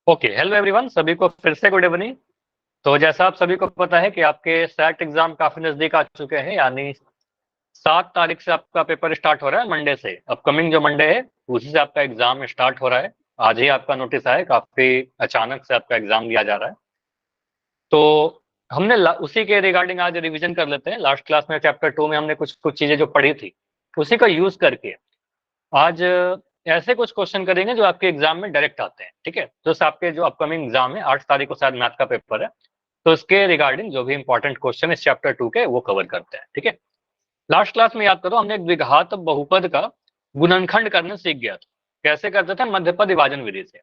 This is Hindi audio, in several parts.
ओके, हेलो एवरीवन, सभी को फिर से गुड इवनिंग। तो जैसा आप सभी को पता है कि आपके सेट एग्जाम काफी नजदीक आ चुके हैं, यानी 7 तारीख से आपका पेपर स्टार्ट हो रहा है। मंडे से, अपकमिंग जो मंडे है उसी से आपका एग्जाम स्टार्ट हो रहा है। आज ही आपका नोटिस आया, काफी अचानक से आपका एग्जाम लिया जा रहा है। तो हमने उसी के रिगार्डिंग आज रिवीजन कर लेते हैं। लास्ट क्लास में चैप्टर 2 में हमने कुछ कुछ चीजें जो पढ़ी थी उसी का यूज करके आज ऐसे कुछ क्वेश्चन करेंगे जो आपके एग्जाम में डायरेक्ट आते हैं। ठीक है, तो आपके जो अपकमिंग एग्जाम है 8 तारीख को शायद मैथ का पेपर है, तो इसके रिगार्डिंग जो भी इंपॉर्टेंट क्वेश्चन इस चैप्टर 2 के वो कवर करते हैं। ठीक है, लास्ट क्लास में याद करो हमने एक द्विघात बहुपद का गुणनखंड करना सीख गया था। कैसे करते थे? मध्यपद विभाजन विधि से।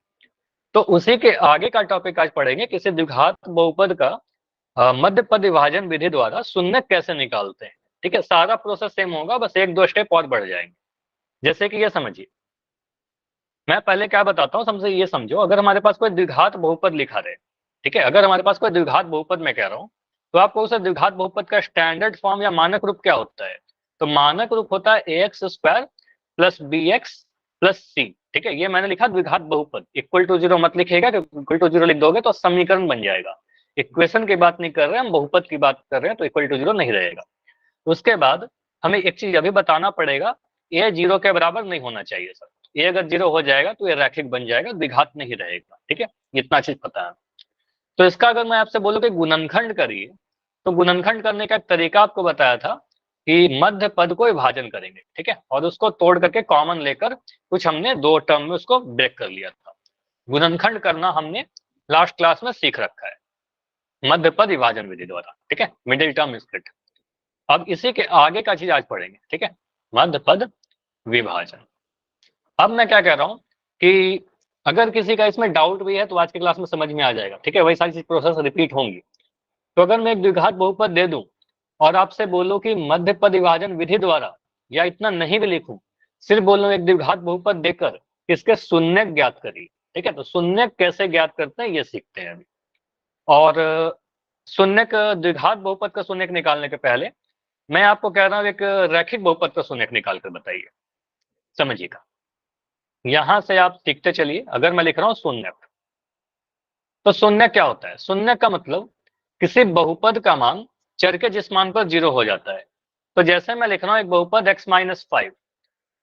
तो उसी के आगे का टॉपिक आज पढ़ेंगे, किसी द्विघात बहुपद का मध्यपद विभाजन विधि द्वारा शून्यक कैसे निकालते हैं। ठीक है, सारा प्रोसेस सेम होगा, बस एक दो स्टेप और बढ़ जाएंगे। जैसे कि ये समझिए, मैं पहले क्या बताता हूँ, समझे ये समझो। अगर हमारे पास कोई द्विघात बहुपद लिखा रहे, ठीक है, अगर हमारे पास कोई द्विघात बहुपद मैं कह रहा हूँ, तो आपको उस द्विघात बहुपद का स्टैंडर्ड फॉर्म या मानक रूप क्या होता है? तो मानक रूप होता है ax² plus bx plus c। ठीक है, ये मैंने लिखा द्विघात बहुपद। इक्वल टू जीरो मत लिखिएगा, इक्वल टू जीरो लिख दोगे तो समीकरण बन जाएगा। इक्वेशन की बात नहीं कर रहे हम, बहुपद की बात कर रहे हैं, तो इक्वल टू जीरो नहीं रहेगा। उसके बाद हमें एक चीज अभी बताना पड़ेगा, ए जीरो के बराबर नहीं होना चाहिए सर। ए अगर जीरो हो जाएगा तो ये रैखिक बन जाएगा, द्विघात नहीं रहेगा। ठीक है, इतना चीज पता है। तो इसका अगर मैं आपसे बोलूं कि गुणनखंड करिए, तो गुणनखंड करने का एक तरीका आपको बताया था कि मध्य पद को विभाजन करेंगे। ठीक है, और उसको तोड़ करके कॉमन लेकर कुछ हमने दो टर्म में उसको ब्रेक कर लिया था। गुणनखंड करना हमने लास्ट क्लास में सीख रखा है मध्य पद विभाजन विधि द्वारा। ठीक है, मिडिल टर्म स्प्लिट। अब इसी के आगे का चीज आज पढ़ेंगे। ठीक है, मध्य पद विभाजन। अब मैं क्या कह रहा हूं कि अगर किसी का इसमें डाउट भी है तो आज की क्लास में समझ में आ जाएगा। ठीक है, वही सारी चीज प्रोसेस रिपीट होंगी। तो अगर मैं एक द्विघात बहुपद दे दूं और आपसे बोलूं कि मध्य पद विभाजन विधि द्वारा, या इतना नहीं भी लिखूं, सिर्फ बोलूं एक द्विघात बहुपद देकर इसके शून्यक ज्ञात करिए। ठीक है, तो शून्यक कैसे ज्ञात करते हैं ये सीखते हैं अभी। और शून्यक, द्विघात बहुपद का शून्यक निकालने के पहले मैं आपको कह रहा हूं एक रैखिक बहुपद का शून्यक निकाल कर बताइए। समझिएगा, यहां से आप सीखते चलिए। अगर मैं लिख रहा हूं शून्यक, तो शून्यक क्या होता है? शून्यक का मतलब किसी बहुपद का मान चर के जिस मान पर जीरो हो जाता है। तो जैसे मैं लिख रहा हूं एक बहुपद x-5,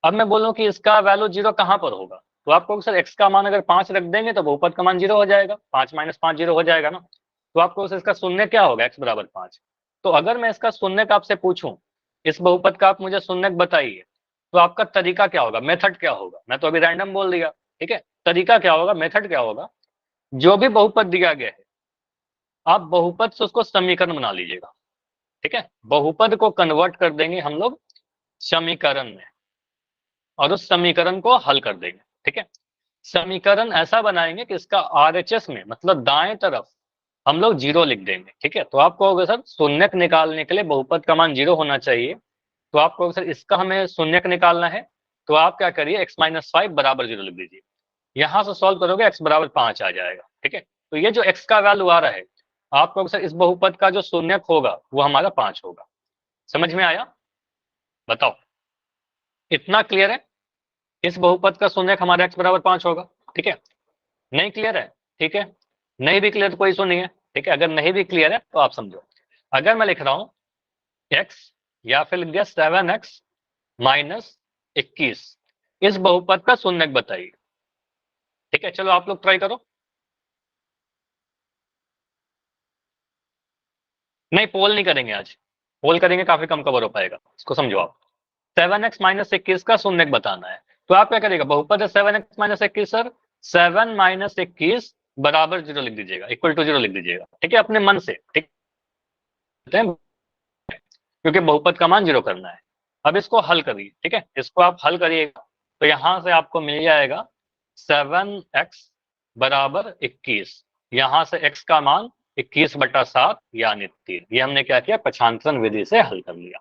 अब मैं बोलूं कि इसका वैल्यू जीरो कहां पर होगा, तो आपको सर x का मान अगर 5 रख देंगे तो बहुपद का मान जीरो हो जाएगा। 5 - 5 जीरो हो जाएगा ना। तो आपको इसका शून्य क्या होगा? x बराबर 5। तो अगर मैं इसका शून्यक आपसे पूछूं, इस बहुपद का आप मुझे शून्यक बताइए, तो आपका तरीका क्या होगा, मेथड क्या होगा? मैं तो अभी रैंडम बोल दिया। ठीक है, तरीका क्या होगा, मेथड क्या होगा? जो भी बहुपद दिया गया है आप बहुपद से उसको समीकरण बना लीजिएगा। ठीक है, बहुपद को कन्वर्ट कर देंगे हम लोग समीकरण में, और उस समीकरण को हल कर देंगे। ठीक है, समीकरण ऐसा बनाएंगे कि इसका आरएचएस में, मतलब दाएं तरफ, हम लोग जीरो लिख देंगे। ठीक है, तो आपको होगा सर शून्यक निकालने के लिए बहुपद का मान जीरो होना चाहिए, तो आपको सर इसका हमें शून्यक निकालना है। तो आप क्या करिए, x-5 बराबर जीरो लिख दीजिए। यहां से सॉल्व करोगे x बराबर 5 आ जाएगा। ठीक है, तो ये जो x का वैल्यू आ रहा है, आपको सर इस बहुपद का जो शून्यक होगा वो हमारा 5 होगा। समझ में आया? बताओ, इतना क्लियर है? इस बहुपद का शून्यक हमारा x बराबर 5 होगा। ठीक है, नहीं क्लियर है? ठीक है, नहीं भी क्लियर तो कोई इशू नहीं है। ठीक है, अगर नहीं भी क्लियर है तो आप समझो। अगर मैं लिख रहा हूं x, या फिर लिख दिया 7x - 21, इस बहुपद का शून्यक बताइए। ठीक है, चलो आप लोग ट्राई करो। नहीं, पोल नहीं करेंगे आज। पोल करेंगे काफी कम कवर हो पाएगा, इसको समझो आप। 7x - 21 का शून्यक बताना है, तो आप क्या करेगा, बहुपद है 7x - 21 सर, 7 - 21 बराबर जीरो लिख दीजिएगा, इक्वल टू जीरो लिख दीजिएगा। ठीक है, अपने मन से। ठीक है, क्योंकि बहुपद का मान जीरो करना है। अब इसको हल करिए। ठीक है, इसको आप हल करिएगा तो यहां से आपको मिल जाएगा 7x = 21। यहां से x का मान 21/7 यानी 3। ये हमने क्या किया, पक्षांतरण विधि से हल कर लिया।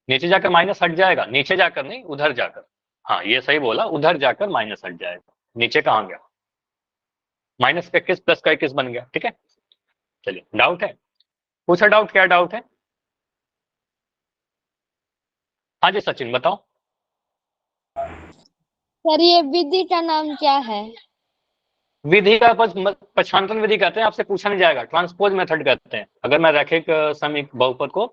नीचे जाकर माइनस हट जाएगा, नीचे जाकर नहीं, उधर जाकर। हाँ, ये सही बोला, उधर जाकर माइनस हट जाएगा। नीचे कहां गया? -21 प्लस का 21 बन गया। ठीक है, चलिए, डाउट है? पूछा डाउट, क्या डाउट है? हाँ जी सचिन, बताओ। सर ये विधि का नाम क्या है? विधि का पक्षांतरण विधि कहते हैं, आपसे पूछा नहीं जाएगा। ट्रांसपोज मेथड कहते हैं अगर मैं रैखिक समीक बहुपद को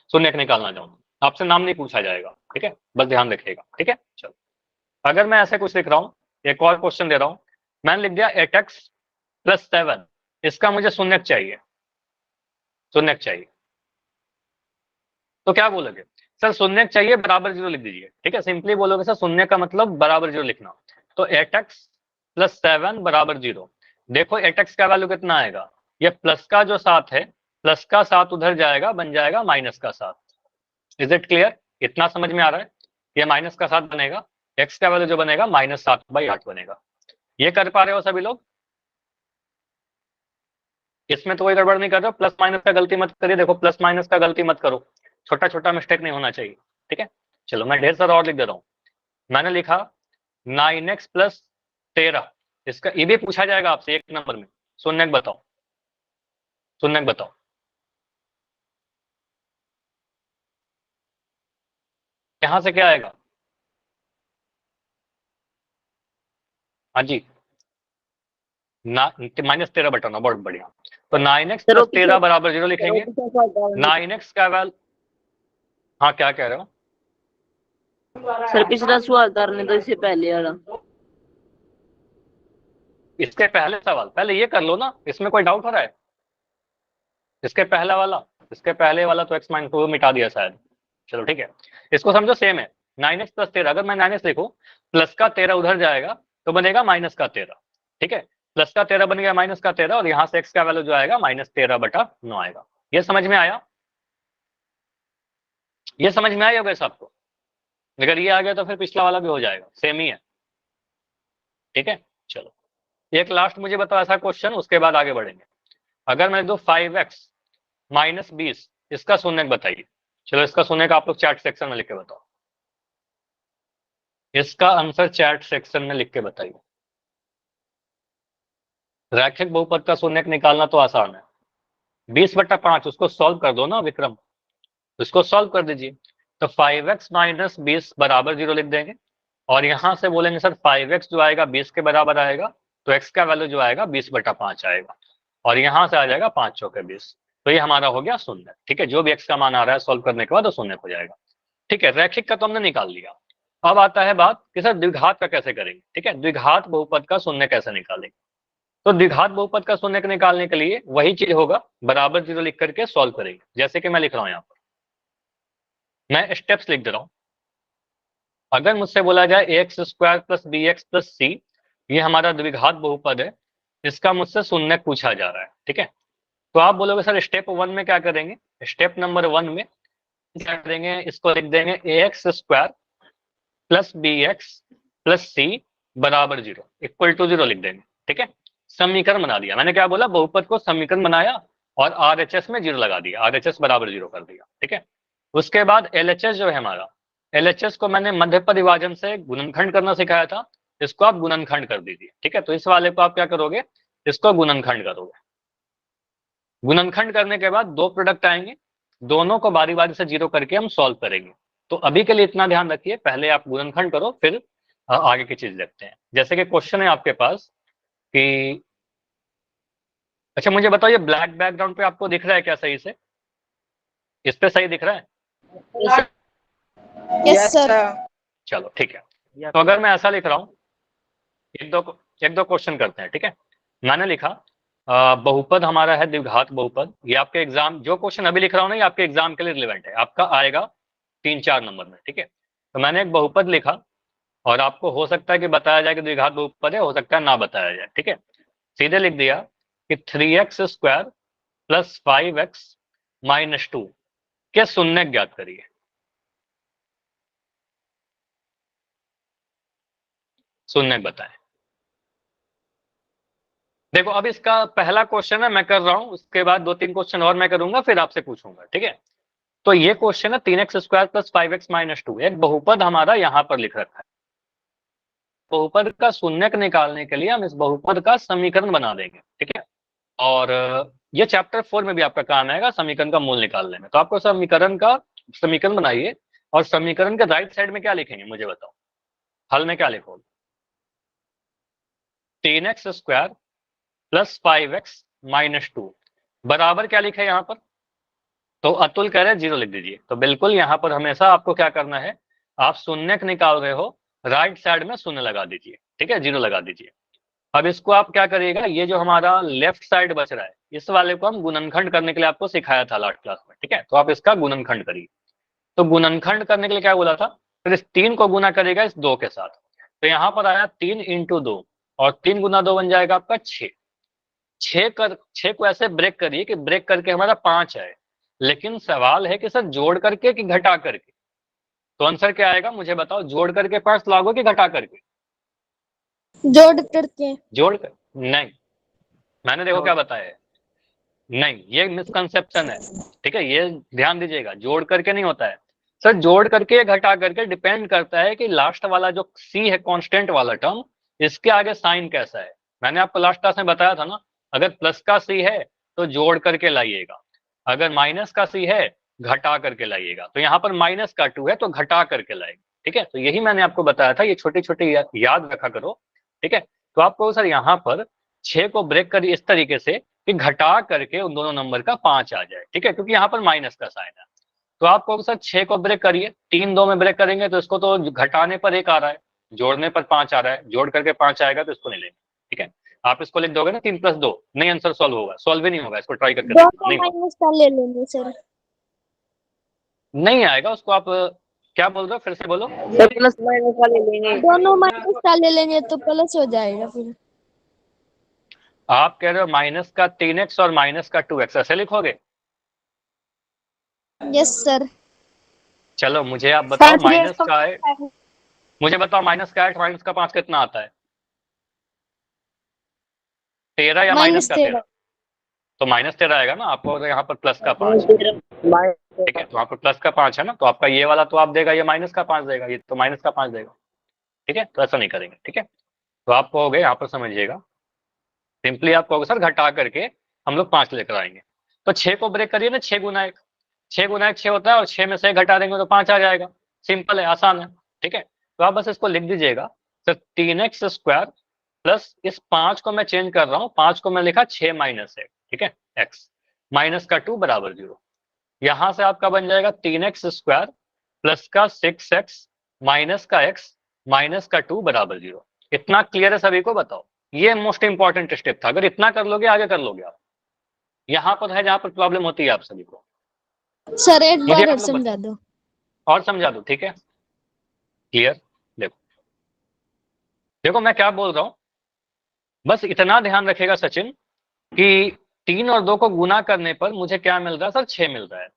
शून्य निकालना चाहूँ, आपसे नाम नहीं पूछा जाएगा, ठीक है, बस ध्यान रखिएगा, ठीक है। चलो, अगर मैं ऐसे कुछ लिख रहा हूँ, एक और क्वेश्चन दे रहा हूँ, मैंने लिख दिया 8x+7, इसका मुझे शून्य चाहिए, शून्य चाहिए, तो क्या बोलोगे? सर शून्य चाहिए बराबर 0 लिख दीजिए, ठीक है, सिंपली बोलोगे सर शून्य का मतलब बराबर 0 लिखना। तो 8x+7 बराबर 0। देखो 8x का वैल्यू कितना आएगा, ये प्लस का जो 7 है, प्लस का 7 उधर जाएगा, बन जाएगा माइनस का 7। Is it clear? इतना समझ में आ रहा है? ये माइनस का 7 बनेगा, x का वैल्यू जो बनेगा -7/8 बनेगा। ये कर पा रहे हो सभी लोग? इसमें तो कोई गड़बड़ नहीं कर रहे हो? प्लस माइनस का गलती मत करिए, देखो प्लस माइनस का गलती मत करो, छोटा छोटा मिस्टेक नहीं होना चाहिए, ठीक है। चलो मैं ढेर सारा और लिख दे रहा हूँ। मैंने लिखा 9x+13, इसका ये भी पूछा जाएगा आपसे 1 नंबर में। शून्य बताओ, शून्य बताओ। यहां से क्या आएगा? हाँ जी, -13 बटाना, बहुत बढ़िया। तो 9x+13 बराबर 0 लिखेंगे। 9x का वैल्यू, हाँ क्या कह रहे हो? सर पिछला सवाल करने तो इससे पहले वाला। इसके पहले सवाल पहले ये कर लो ना, इसमें कोई डाउट हो रहा है? इसके पहला वाला, इसके पहले वाला तो x-2 मिटा दिया शायद। चलो ठीक है, इसको समझो सेम है। 9x+13, अगर मैं 9x लिखूं, प्लस का 13 उधर जाएगा तो बनेगा -13, ठीक है। प्लस का 13 बन गया -13, और यहाँ से x का वैल्यू जो आएगा -13/9 आएगा। ये समझ में आया? ये समझ में आया होगा सबको? अगर ये आ गया तो फिर पिछला वाला भी हो जाएगा, सेम ही है, ठीक है। चलो एक लास्ट मुझे बताओ ऐसा क्वेश्चन, उसके बाद आगे बढ़ेंगे। अगर मैं दो 5x-20, इसका शून्य बताइए। चलो इसका शून्य का आप लोग चैट सेक्शन में लिख के बताओ, इसका आंसर चैट सेक्शन में लिख के बताइए। रैखिक बहुपद का शून्य निकालना तो आसान है, 20/5 उसको सॉल्व कर दो ना विक्रम, उसको सॉल्व कर दीजिए। तो 5x-20 बराबर 0 लिख देंगे, और यहां से बोलेंगे सर 5x जो आएगा 20 के बराबर आएगा, तो x का वैल्यू जो आएगा 20/5 आएगा, और यहां से आ जाएगा 5 चौके 20। तो ये हमारा हो गया शून्य, ठीक है। जो भी x का मान आ रहा है सॉल्व करने के बाद वो शून्य हो जाएगा, ठीक है। रैखिक का तो हमने निकाल लिया। अब आता है बात कि सर द्विघात का कैसे करेंगे, ठीक है। द्विघात बहुपद का शून्य कैसे निकालेंगे? तो द्विघात बहुपद का शून्य निकालने के लिए वही चीज होगा, बराबर 0 लिख करके सॉल्व करेंगे। जैसे कि मैं लिख रहा हूं यहाँ पर, मैं स्टेप्स लिख दे रहा हूं। अगर मुझसे बोला जाए ax² + bx + c, ये हमारा द्विघात बहुपद है, इसका मुझसे शून्य पूछा जा रहा है, ठीक है। तो आप बोलोगे सर स्टेप 1 में क्या करेंगे? स्टेप नंबर 1 में क्या करेंगे, इसको लिख देंगे ax² + bx + c बराबर 0 = 0 लिख देंगे, ठीक है। समीकरण बना दिया मैंने, क्या बोला, बहुपद को समीकरण बनाया और RHS में 0 लगा दिया, RHS बराबर 0 कर दिया, ठीक है। उसके बाद LHS जो है हमारा, LHS को मैंने मध्य परिवाजन से गुणनखंड करना सिखाया था, इसको आप गुणनखंड कर दीजिए, ठीक है। तो इस वाले को आप क्या करोगे, इसको गुणनखंड करोगे। गुणनखंड करने के बाद दो प्रोडक्ट आएंगे, दोनों को बारी बारी से 0 करके हम सॉल्व करेंगे। तो अभी के लिए इतना ध्यान रखिए, पहले आप गुणनखंड करो, फिर आगे की चीज देखते हैं। जैसे कि क्वेश्चन है आपके पास कि, अच्छा मुझे बताओ ये ब्लैक बैकग्राउंड पे आपको दिख रहा है क्या सही से? इस पे सही दिख रहा है? Yes sir. चलो ठीक है। तो अगर मैं ऐसा लिख रहा हूँ, एक दो क्वेश्चन करते हैं, ठीक है। मैंने लिखा बहुपद हमारा है द्विघात बहुपद, ये आपके एग्जाम, जो क्वेश्चन अभी लिख रहा हूँ ना, ये आपके एग्जाम के लिए रिलेवेंट है, आपका आएगा 3-4 नंबर में, ठीक है। तो मैंने एक बहुपद लिखा, और आपको हो सकता है कि बताया जाए कि द्विघात बहुपद है, हो सकता है ना बताया जाए, ठीक है। सीधे लिख दिया कि 3x² + 5x - 2 के शून्य ज्ञात करिए। शून्य बताएं। देखो अब इसका पहला क्वेश्चन है मैं कर रहा हूं, उसके बाद 2-3 क्वेश्चन और मैं करूंगा, फिर आपसे पूछूंगा, ठीक है। तो ये क्वेश्चन है 3x² + 5x - 2, एक बहुपद हमारा यहां पर लिख रखा है। बहुपद का शून्यक निकालने के लिए हम इस बहुपद का समीकरण बना देंगे, ठीक है। और ये चैप्टर 4 में भी आपका काम आएगा, समीकरण का मूल निकालने में। तो आपको समीकरण बनाइए, और समीकरण के राइट साइड में क्या लिखेंगे मुझे बताओ, हल में क्या लिखोगे? 3x square plus 5x minus 2 बराबर क्या लिखा है यहाँ पर? तो अतुल कह रहे हैं 0 लिख दीजिए। तो बिल्कुल यहाँ पर हमेशा आपको क्या करना है, आप शून्य निकाल रहे हो, राइट साइड में शून्य लगा दीजिए, ठीक है, 0 लगा दीजिए। अब इसको आप क्या करिएगा, ये जो हमारा लेफ्ट साइड बच रहा है, इस वाले को हम गुणनखंड करने के लिए आपको सिखाया था लास्ट क्लास में, ठीक है। तो आप इसका गुणनखंड करिए। तो गुणनखंड करने के लिए क्या बोला था, फिर इस 3 को गुना करेगा इस 2 के साथ। तो यहाँ पर आया 3 इंटू 2 और 3 गुना 2 बन जाएगा आपका 6। 6 को ऐसे ब्रेक करिए कि ब्रेक करके हमारा 5 आए, लेकिन सवाल है कि सर जोड़ करके कि घटा करके। तो आंसर क्या आएगा मुझे बताओ, जोड़ करके 5 लाओगे कि घटा करके? जोड़ करके। जोड़ कर नहीं, मैंने देखो क्या बताया है, नहीं ये मिसकंसेप्शन है, ठीक है, ये ध्यान दीजिएगा, जोड़ करके नहीं होता है सर, जोड़ करके घटा करके डिपेंड करता है कि लास्ट वाला जो सी है कांस्टेंट वाला टर्म, इसके आगे साइन कैसा है। मैंने आपको लास्ट क्लास में बताया था ना, अगर प्लस का सी है तो जोड़ करके लाइएगा, अगर माइनस का सी है घटा करके लाइएगा। तो यहाँ पर माइनस का 2 है तो घटा करके लाएगा, ठीक है। तो यही मैंने आपको बताया था, ये छोटी छोटी याद रखा करो, ठीक है। तो आपको सर यहाँ पर 6 को ब्रेक करिए इस तरीके से कि घटा करके उन दोनों नंबर का 5 आ जाए, ठीक है, क्योंकि यहाँ पर माइनस का साइन है। तो आपको सर 6 को ब्रेक करिए, 3 2 में ब्रेक करेंगे तो इसको तो घटाने पर 1 आ रहा है, जोड़ने पर 5 आ रहा है, जोड़ करके 5 आएगा तो इसको नहीं लेंगे, ठीक है। आप इसको लिख दोगे ना 3 + 2, नहीं आंसर सॉल्व होगा, सॉल्व ही नहीं होगा, इसको ट्राई करके देखो, दोनों नहीं माइनस का ले लेंगे सर। नहीं आएगा उसको। आप क्या बोल रहे हो, फिर से बोलो। सर प्लस माइनस का ले लेंगे। दोनों माइनस का ले लेंगे तो प्लस हो जाएगा फिर। आप कह रहे हो माइनस का 3x और माइनस का 2x ऐसे लिखोगे? Yes sir. चलो मुझे आप बताओ माइनस का है, -8 मुझे बताओ माइनस का 8 माइनस का 5 कितना आता है? 13 या माइनस का 13? तो -13 आएगा ना आपको, तो यहाँ पर प्लस का 5, ठीक है, तो वहाँ पर प्लस का 5 है ना, तो आपका ये वाला तो आप देगा, ये माइनस का 5 देगा, ये तो माइनस का 5 देगा, ठीक है। तो ऐसा नहीं करेंगे, ठीक है। तो आप कहोगे यहाँ पर समझिएगा, सिंपली आप कहोगे सर घटा करके हम लोग 5 लेकर आएंगे। तो 6 को ब्रेक करिए ना, 6 गुना 1, 6 गुना 1 6 होता है और 6 में से 1 घटा देंगे तो 5 आ जाएगा, सिंपल है, आसान है, ठीक है। तो आप बस इसको लिख दीजिएगा सर 3x स्क्वायर प्लस इस 5 को मैं चेंज कर रहा हूँ, 5 को मैं लिखा 6 माइनस 1, ठीक है, x माइनस का 2 बराबर 0। यहां से आपका बन जाएगा 3x स्क्वायर प्लस का 6x माइनस का x माइनस का 2 बराबर 0। इतना क्लियर है सभी को? बताओ, ये मोस्ट इंपॉर्टेंट स्टेप था, अगर इतना कर लोगे आगे कर लोगे आप। यहाँ पर है जहां पर प्रॉब्लम होती है आप सभी को। सर एक मुझे बार आप और लोग समझा दो। और समझा दो, ठीक है, क्लियर। देखो देखो मैं क्या बोल रहा हूँ, बस इतना ध्यान रखेगा सचिन कि 3 और 2 को गुना करने पर मुझे क्या मिल रहा है सर, 6 मिल रहा है।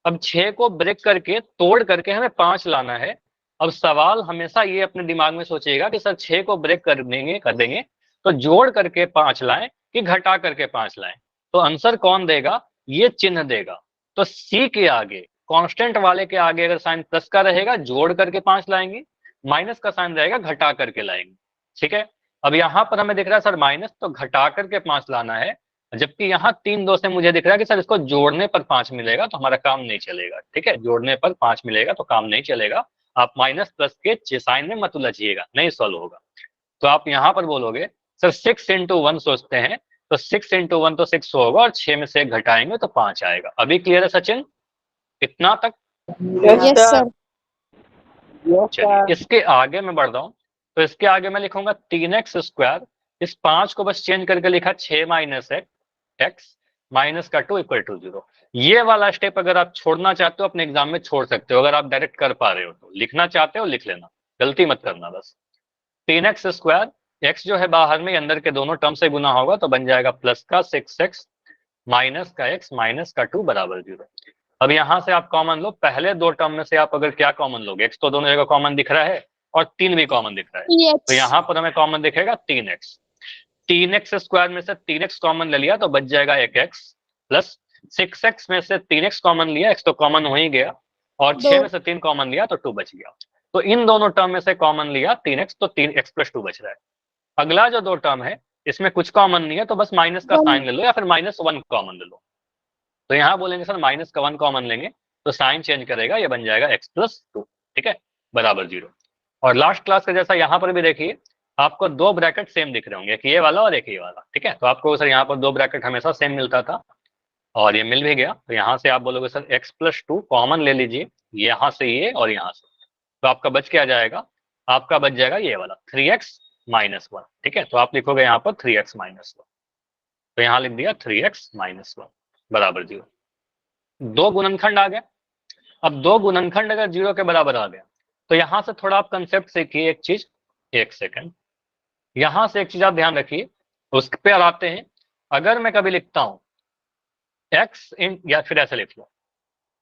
अब 6 को ब्रेक करके तोड़ करके हमें 5 लाना है। अब सवाल हमेशा ये अपने दिमाग में सोचिएगा कि सर 6 को ब्रेक कर देंगे तो जोड़ करके 5 लाएं कि घटा करके 5 लाएं। तो आंसर कौन देगा, ये चिन्ह देगा। तो सी के आगे, कांस्टेंट वाले के आगे अगर साइन प्लस का रहेगा जोड़ करके 5 लाएंगे, माइनस का साइन रहेगा घटा करके लाएंगे, ठीक है। अब यहाँ पर हमें दिख रहा है सर माइनस, तो घटा करके 5 लाना है, जबकि यहाँ 3 2 से मुझे दिख रहा है कि सर इसको जोड़ने पर 5 मिलेगा तो हमारा काम नहीं चलेगा, ठीक है, जोड़ने पर 5 मिलेगा तो काम नहीं चलेगा। आप माइनस प्लस के साइन में मत उलझिएगा, नहीं सॉल्व होगा। तो आप यहाँ पर बोलोगे सर 6 इंटू 1 सोचते हैं, तो 6 इंटू 1 तो 6 होगा और 6 में से 1 घटाएंगे तो 5 आएगा। अभी क्लियर है सचिन, इतना तक? Yes sir. चलिए इसके आगे मैं बढ़ रहा हूँ, तो इसके आगे मैं लिखूंगा 3x स्क्वायर, इस 5 को बस चेंज करके लिखा 6 माइनस एक्स माइनस का 2 इक्वल टू 0। ये वाला स्टेप अगर आप छोड़ना चाहते हो अपने एग्जाम में छोड़ सकते हो, अगर आप डायरेक्ट कर पा रहे हो तो। लिखना चाहते हो लिख लेना, गलती मत करना बस। 3x स्क्वायर, x जो है बाहर में, अंदर के दोनों टर्म से गुना होगा तो बन जाएगा प्लस का 6x माइनस का x माइनस का 2 बराबर 0। अब यहां से आप कॉमन लो, पहले 2 टर्म में से आप अगर क्या कॉमन लोगे, x तो दोनों जगह कॉमन दिख रहा है और 3 भी कॉमन दिख रहा है, तो यहाँ पर हमें कॉमन दिखेगा 3x। 3x स्क्वायर में से 3x कॉमन ले लिया तो बच जाएगा 1x प्लस 6x में से 3x कॉमन लिया, x तो कॉमन हो ही गया, और 6 में से 3 कॉमन लिया तो 2 बच गया। तो इन दोनों टर्म में से कॉमन लिया 3x, तो 3x प्लस 2 बच रहा है। अगला जो 2 टर्म है इसमें कुछ कॉमन नहीं है, तो बस माइनस का साइन ले लो या फिर -1 कॉमन ले लो। तो यहाँ बोलेंगे सर माइनस का 1 कॉमन लेंगे तो साइन चेंज करेगा, ये बन जाएगा x प्लस 2, ठीक है, बराबर 0। और लास्ट क्लास का जैसा यहाँ पर भी देखिए, आपको दो ब्रैकेट सेम दिख रहे होंगे, एक ये वाला और एक ये वाला, ठीक है। तो आपको सर यहाँ पर दो ब्रैकेट हमेशा सेम मिलता था और ये मिल भी गया। तो यहाँ से आप बोलोगे सर x+2 कॉमन ले लीजिए, यहाँ से ये और यहाँ से, तो आपका बच क्या जाएगा, आपका बच जाएगा ये वाला 3x-1, ठीक है। तो आप लिखोगे यहाँ पर 3x-1, तो यहाँ लिख दिया 3x-1 बराबर 0। दो गुणनखंड आ गया। अब दो गुणनखंड अगर 0 के बराबर आ गया तो यहाँ से थोड़ा आप कंसेप्ट सीखिए एक चीज, एक सेकंड, यहाँ से एक चीज आप ध्यान रखिए, उस पर आते हैं। अगर मैं कभी लिखता हूं x इन, या फिर ऐसे लिख लो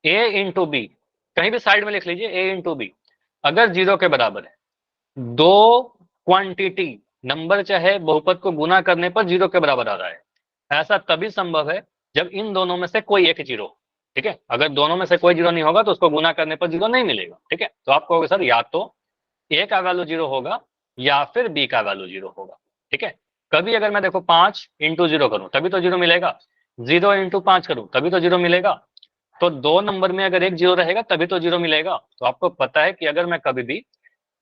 a इंटू बी, कहीं भी साइड में लिख लीजिए a इंटू बी, अगर 0 के बराबर है, दो क्वांटिटी नंबर चाहे बहुपद को गुना करने पर 0 के बराबर आ रहा है, ऐसा तभी संभव है जब इन दोनों में से कोई एक 0, ठीक है। अगर दोनों में से कोई 0 नहीं होगा तो उसको गुना करने पर 0 नहीं मिलेगा, ठीक है। तो आप कहोगे सर या तो a का वैल्यू 0 होगा या फिर b का वैल्यू 0 होगा, ठीक है। कभी अगर मैं देखो 5 इंटू 0 करूं तभी तो 0 मिलेगा, 0 इंटू 5 करूं तभी तो 0 मिलेगा, तो दो नंबर में अगर एक 0 रहेगा तभी तो 0 मिलेगा। तो आपको पता है कि अगर मैं कभी भी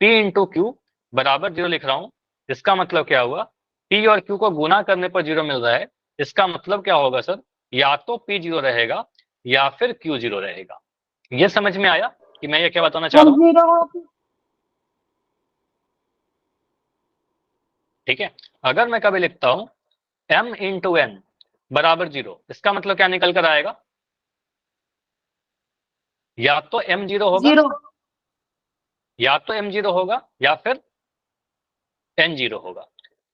p इंटू क्यू बराबर 0 लिख रहा हूं, इसका मतलब क्या हुआ, p और q को गुना करने पर 0 मिल रहा है, इसका मतलब क्या होगा सर, या तो p 0 रहेगा या फिर q 0 रहेगा। ये समझ में आया कि मैं ये क्या बताना चाह रहा हूँ, ठीक है। अगर मैं कभी लिखता हूं m इंटू n बराबर 0, इसका मतलब क्या निकल कर आएगा, या तो m 0 होगा, या तो m 0 होगा या फिर n 0 होगा,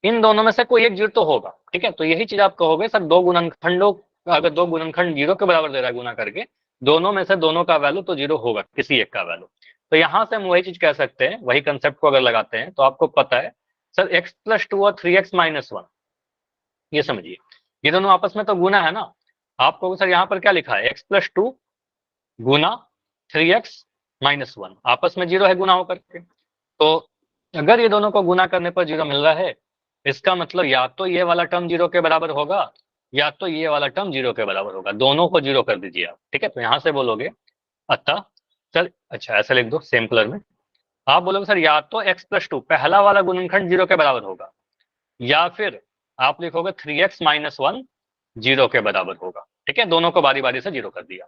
इन दोनों में से कोई एक 0 तो होगा, ठीक है। तो यही चीज आप कहोगे सर, दो गुणनखंडों, अगर दो गुणनखंड 0 के बराबर दे रहा है गुना करके, दोनों में से दोनों का वैल्यू तो 0 होगा, किसी एक का वैल्यू। तो यहां से हम वही चीज कह सकते हैं, वही कंसेप्ट को अगर लगाते हैं तो आपको पता है सर x+2 और 3x-1, ये समझिए ये दोनों आपस में तो गुना है ना। आपको सर यहाँ पर क्या लिखा है, x+2 गुना 3x-1, आपस में 0 है गुना होकर के। तो अगर ये दोनों को गुना करने पर 0 मिल रहा है, इसका मतलब या तो ये वाला टर्म 0 के बराबर होगा या तो ये वाला टर्म 0 के बराबर होगा, दोनों को 0 कर दीजिए आप, ठीक है। तो यहां से बोलोगे अतः सर, अच्छा ऐसा लिख दो सेम कलर में, आप बोलोगे सर या तो x+2 पहला वाला गुणनखंड 0 के बराबर होगा, या फिर आप लिखोगे 3x-1 0 के बराबर होगा, ठीक है। दोनों को बारी बारी से 0 कर दिया।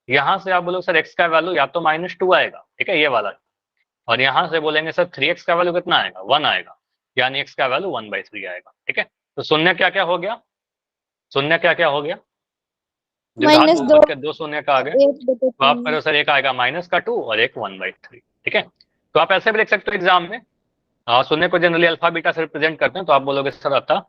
यहां से आप बोलोगे सर x का वैल्यू या तो -2 आएगा, ठीक है, ये वाला, और यहां से बोलेंगे सर 3x का वैल्यू कितना आएगा, 1 आएगा, यानी x का वैल्यू 1/3 आएगा, ठीक है। तो शून्य क्या क्या हो गया, शून्य क्या क्या हो गया, द्विघात बहुपद के दो शून्य का आ गए, तो आप करो सर एक आएगा -2 और एक 1/3, ठीक है। तो आप ऐसे भी लिख सकते हो एग्जाम में, शून्य को जनरली अल्फा बीटा से रिप्रेजेंट करते हैं, तो आप बोलोगे सर अतः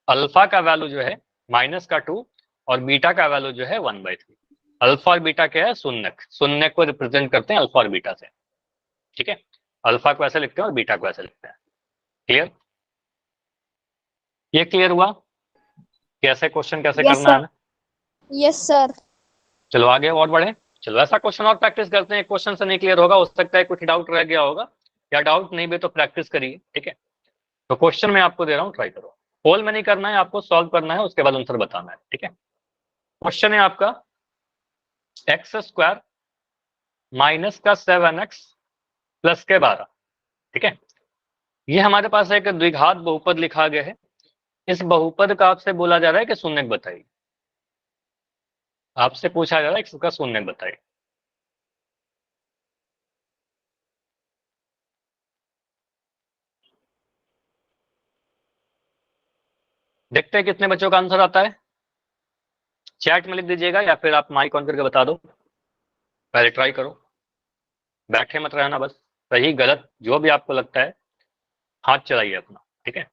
अल्फा का वैल्यू जो है -2 और बीटा का वैल्यू जो है 1/3। अल्फा और बीटा क्या है, शून्य, शून्य को रिप्रेजेंट करते हैं अल्फा और बीटा से, ठीक है। अल्फा को ऐसे लिखते हैं और बीटा को ऐसे लिखते हैं, क्लियर, ये क्लियर हुआ कैसे क्वेश्चन कैसे करना है। Yes sir. चलो आगे और बढ़े, चलो ऐसा क्वेश्चन और प्रैक्टिस करते हैं, क्वेश्चन से नहीं क्लियर होगा, हो सकता है कुछ डाउट रह गया होगा, या डाउट नहीं भी तो प्रैक्टिस करिए, ठीक है। तो क्वेश्चन मैं आपको दे रहा हूँ, ट्राई करो, होल में नहीं करना है, आपको सॉल्व करना है, उसके बाद आंसर बताना है, ठीक है। क्वेश्चन है आपका x² माइनस का 7x प्लस के 12, ठीक है। ये हमारे पास एक द्विघात बहुपद लिखा गया है, इस बहुपद का आपसे बोला जा रहा है कि शून्य बताइए, आपसे पूछा जा रहा है इसका शून्य बताइए। देखते हैं कितने बच्चों का आंसर आता है, चैट में लिख दीजिएगा या फिर आप माइक ऑन करके बता दो, पहले ट्राई करो, बैठे मत रहना, बस सही गलत जो भी आपको लगता है हाथ चलाइए अपना, ठीक है।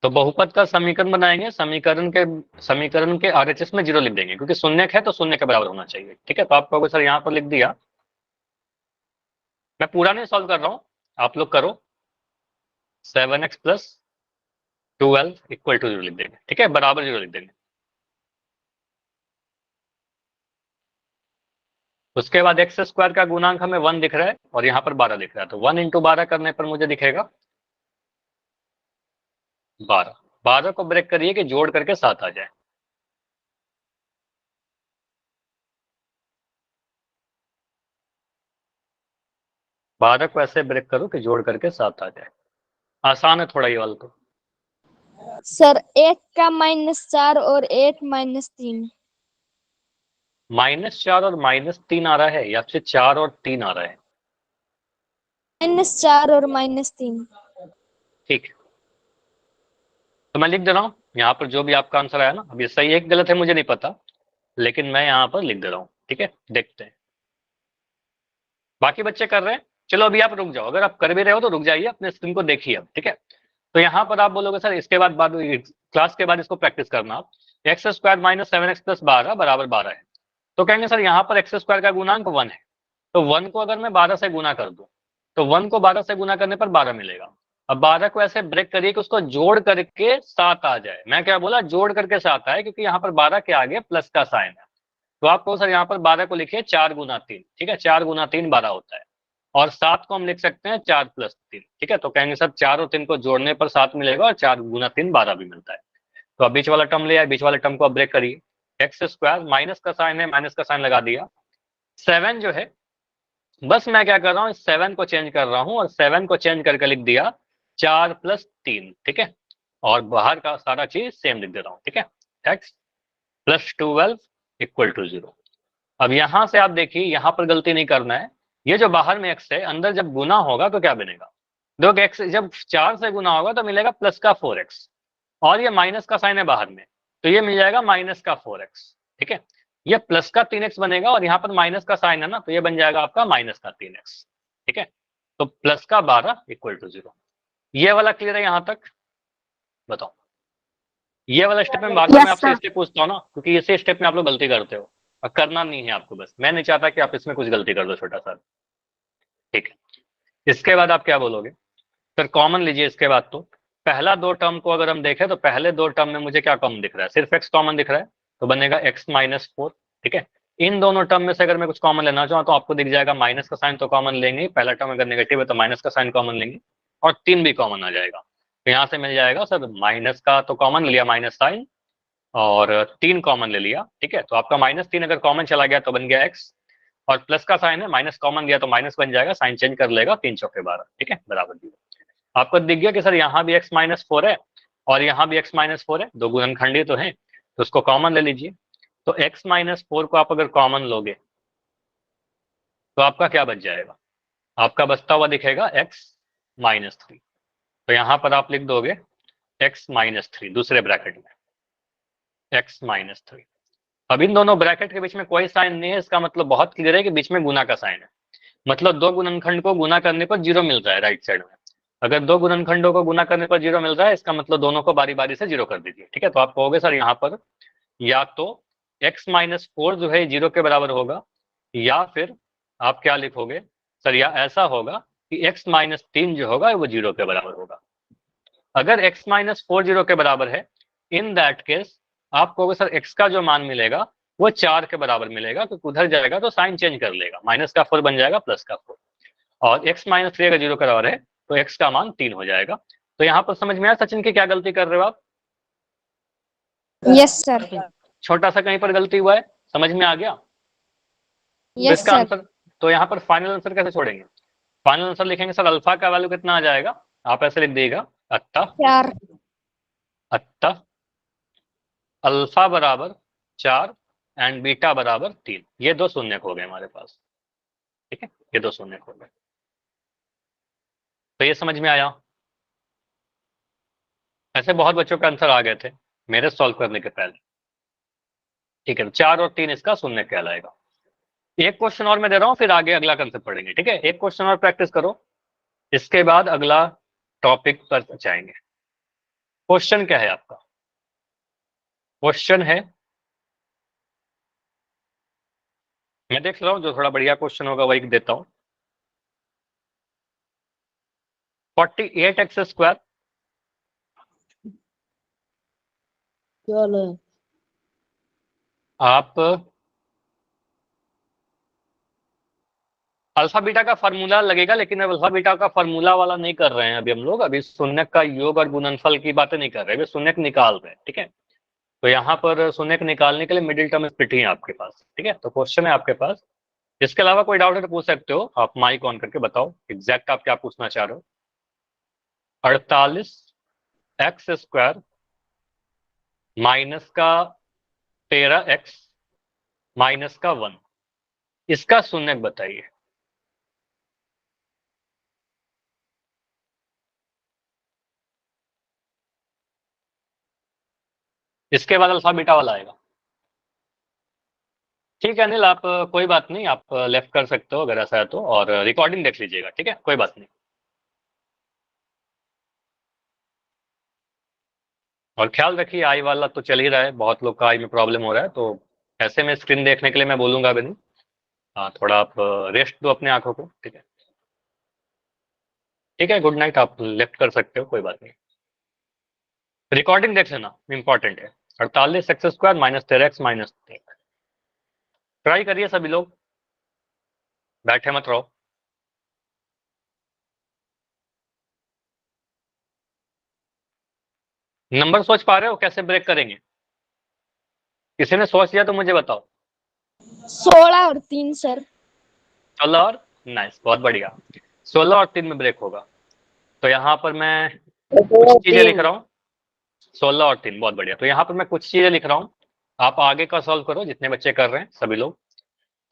तो बहुपद का समीकरण बनाएंगे, समीकरण के RHS में 0 लिख देंगे, क्योंकि शून्य है तो शून्य के बराबर होना चाहिए, ठीक है। तो आप कहोगे सर यहाँ पर लिख दिया, मैं पूरा नहीं सॉल्व कर रहा हूं, आप लोग करो, 7x प्लस 12 इक्वल टू 0 लिख देंगे, ठीक है, बराबर 0 लिख देंगे। उसके बाद x² का गुणांक हमें 1 दिख रहा है और यहाँ पर 12 दिख रहा है, तो 1 × 12 करने पर मुझे दिखेगा 12, 12 को ब्रेक करिए कि जोड़ करके 7 आ जाए। बारह को ऐसे ब्रेक करो कि जोड़ करके 7 आ जाए। आसान है थोड़ा ये वाला तो। सर 1 का -4 और 1 -3। -4 और -3 आ रहा है या फिर 4 और 3 आ रहा है? -4 और -3। ठीक है, तो मैं लिख दे रहा हूँ यहाँ पर जो भी आपका आंसर आया ना। अब ये सही है कि गलत है मुझे नहीं पता, लेकिन मैं यहाँ पर लिख दे रहा हूँ। ठीक है, देखते हैं बाकी बच्चे कर रहे हैं। चलो अभी आप रुक जाओ, अगर आप कर भी रहे हो तो रुक जाइए, अपने स्क्रीन को देखिए अब। ठीक है, तो यहाँ पर आप बोलोगे सर इसके बाद क्लास के बाद इसको प्रैक्टिस करना आप। X square minus 7x plus 12 बराबर 12 है। तो कहेंगे सर यहाँ पर एक्स स्क्वायर का गुणांक 1 है, तो 1 को अगर मैं 12 से गुना कर दूं तो 1 को 12 से गुना करने पर 12 मिलेगा। अब 12 को ऐसे ब्रेक करिए कि उसको जोड़ करके 7 आ जाए। मैं क्या बोला, जोड़ करके 7 आए, क्योंकि यहाँ पर 12 के आगे प्लस का साइन है। तो आपको सर यहाँ पर 12 को लिखिए 4 गुना 3। ठीक है, 4 गुना 3 12 होता है, और 7 को हम लिख सकते हैं 4 प्लस 3। ठीक है, तो कहेंगे सर 4 और 3 को जोड़ने पर 7 मिलेगा, और 4 गुना 3 12 भी मिलता है। तो अब बीच वाला टर्म ले आए, बीच वाले टर्म को अब ब्रेक करिए। एक्स स्क्वायर माइनस का साइन है, माइनस का साइन लगा दिया। 7 जो है, बस मैं क्या कर रहा हूँ, इस 7 को चेंज कर रहा हूँ, और 7 को चेंज करके लिख दिया 4 प्लस 3। ठीक है, और बाहर का सारा चीज सेम लिख दे रहा हूँ। ठीक है, एक्स प्लस 12 इक्वल टू 0। अब यहां से आप देखिए, यहां पर गलती नहीं करना है। ये जो बाहर में एक्स है, अंदर जब गुना होगा तो क्या बनेगा? देखो एक्स जब 4 से गुना होगा तो मिलेगा प्लस का 4x, और ये माइनस का साइन है बाहर में, तो ये मिल जाएगा माइनस का 4x। ठीक है, ये प्लस का 3x बनेगा, और यहाँ पर माइनस का साइन है ना, तो ये बन जाएगा आपका माइनस का 3x। ठीक है, तो प्लस का 12 इक्वल टू 0। ये वाला क्लियर है यहाँ तक? बताओ। ये वाला स्टेप में बाद में मैं आपसे इसलिए पूछता हूँ ना, क्योंकि इसी स्टेप में आप लोग गलती करते हो, और करना नहीं है आपको। बस मैं नहीं चाहता कि आप इसमें कुछ गलती कर दो छोटा सा। ठीक है, इसके बाद आप क्या बोलोगे? फिर कॉमन लीजिए इसके बाद। तो पहला दो टर्म को अगर हम देखें तो पहले दो टर्म में मुझे क्या कॉमन दिख रहा है? सिर्फ एक्स कॉमन दिख रहा है, तो बनेगा एक्स माइनस 4। ठीक है, इन दोनों टर्म में से अगर मैं कुछ कॉमन लेना चाहूँ तो आपको दिख जाएगा माइनस का साइन तो कॉमन लेंगे ही। पहला टर्म अगर नेगेटिव है तो माइनस का साइन कॉमन लेंगे, और 3 भी कॉमन आ जाएगा। तो यहाँ से मिल जाएगा सर, माइनस का तो कॉमन लिया माइनस साइन, और 3 कॉमन ले लिया। ठीक है, तो आपका -3 अगर कॉमन चला गया तो बन गया एक्स, और प्लस का साइन है, माइनस कॉमन गया तो माइनस बन जाएगा, साइन चेंज कर लेगा, 3 चौके 12। ठीक है, बराबर 0। आपको दिख गया कि सर यहाँ भी x-4 है और यहाँ भी x-4 है, दो गुणनखंडी तो हैं, तो उसको कॉमन ले लीजिए। तो x-4 को आप अगर कॉमन लोगे तो आपका क्या बच जाएगा? आपका बचता हुआ दिखेगा x-3। तो यहाँ पर आप लिख दोगे x-3 दूसरे ब्रैकेट में, x-3। अब इन दोनों ब्रैकेट के बीच में कोई साइन नहीं है, इसका मतलब बहुत क्लियर है कि बीच में गुना का साइन है। मतलब दो गुणनखंड को गुना करने पर 0 मिल रहा है राइट साइड में। अगर दो गुणनखंडों को गुना करने पर 0 मिल रहा है, इसका मतलब दोनों को बारी बारी से 0 कर दीजिए। ठीक है, तो आप कहोगे सर यहाँ पर या तो x-4 जो है 0 के बराबर होगा, या फिर आप क्या लिखोगे सर, या ऐसा होगा कि x-3 जो होगा वो 0 के बराबर होगा। अगर x-4 0 के बराबर है, इन दैट केस आप कहोगे सर x का जो मान मिलेगा वो 4 के बराबर मिलेगा, क्योंकि उधर जाएगा तो साइन चेंज कर लेगा, माइनस का 4 बन जाएगा प्लस का 4। और x-3 अगर 0 के बराबर है तो x का मान 3 हो जाएगा। तो यहाँ पर समझ में आया सचिन की क्या गलती कर रहे हो आप? Yes sir. छोटा सा कहीं पर गलती हुआ है, समझ में आ गया? तो यस इसका सर। आंसर, तो यहाँ पर फाइनल आंसर कैसे छोड़ेंगे? फाइनल आंसर लिखेंगे सर, अल्फा का वैल्यू कितना आ जाएगा? आप ऐसे लिख देगा, अतः 4। अतः अल्फा बराबर 4 एंड बीटा बराबर 3। ये दो शून्य हो गए हमारे पास। ठीक है, ये दो शून्य हो गए। तो ये समझ में आया? ऐसे बहुत बच्चों के आंसर आ गए थे मेरे सॉल्व करने के पहले। ठीक है, 4 और 3 इसका शून्य कहलाएगा। एक क्वेश्चन और मैं दे रहा हूं, फिर आगे अगला कंसेप्ट पढ़ेंगे। ठीक है, एक क्वेश्चन और प्रैक्टिस करो, इसके बाद अगला टॉपिक पर जाएंगे। क्वेश्चन क्या है आपका? क्वेश्चन है, मैं देख रहा हूं जो थोड़ा बढ़िया क्वेश्चन होगा वही देता हूं। 48x² चलो आप अल्फा बीटा का फार्मूला लगेगा, लेकिन अब अल्फा बीटा का फार्मूला वाला नहीं कर रहे हैं अभी हम लोग। अभी शून्य का योग और गुणनफल की बातें नहीं कर रहे, अभी शून्य निकाल रहे हैं, ठीक है। तो यहाँ पर शून्य निकालने के लिए मिडिल टर्म स्प्लिट ही है आपके पास, ठीक है। तो क्वेश्चन है आपके पास, इसके अलावा कोई डाउट है तो पूछ सकते हो, आप माइक ऑन करके बताओ एग्जैक्ट आप क्या पूछना चाह रहे हो। 48x² माइनस का 13x माइनस का 1, इसका शून्य बताइए। इसके बाद अल्फा बीटा वाला आएगा। ठीक है अनिल, आप कोई बात नहीं, आप लेफ्ट कर सकते हो अगर ऐसा है तो, और रिकॉर्डिंग देख लीजिएगा, ठीक है, कोई बात नहीं। और ख्याल रखिए, आई वाला तो चल ही रहा है, बहुत लोग का आई में प्रॉब्लम हो रहा है, तो ऐसे में स्क्रीन देखने के लिए मैं बोलूंगा अभी नहीं। हाँ, थोड़ा आप रेस्ट दो अपने आंखों को, ठीक है। ठीक है, गुड नाइट, आप लेफ्ट कर सकते हो, कोई बात नहीं। रिकॉर्डिंग देख लेना, इंपॉर्टेंट है। 48x² minus 13x minus 1, try करिए सभी लोग, बैठे मत रहो। नंबर सोच पा रहे हो कैसे ब्रेक करेंगे? किसी ने सोच लिया तो मुझे बताओ। 16 और 3 सर। 16 और, नाइस, बहुत बढ़िया। 16 और 3 में ब्रेक होगा। तो यहाँ पर मैं कुछ चीजें लिख रहा हूँ। 16 और 3, बहुत बढ़िया। तो यहाँ पर मैं कुछ चीजें लिख रहा हूँ, आप आगे का सॉल्व करो, जितने बच्चे कर रहे हैं सभी लोग।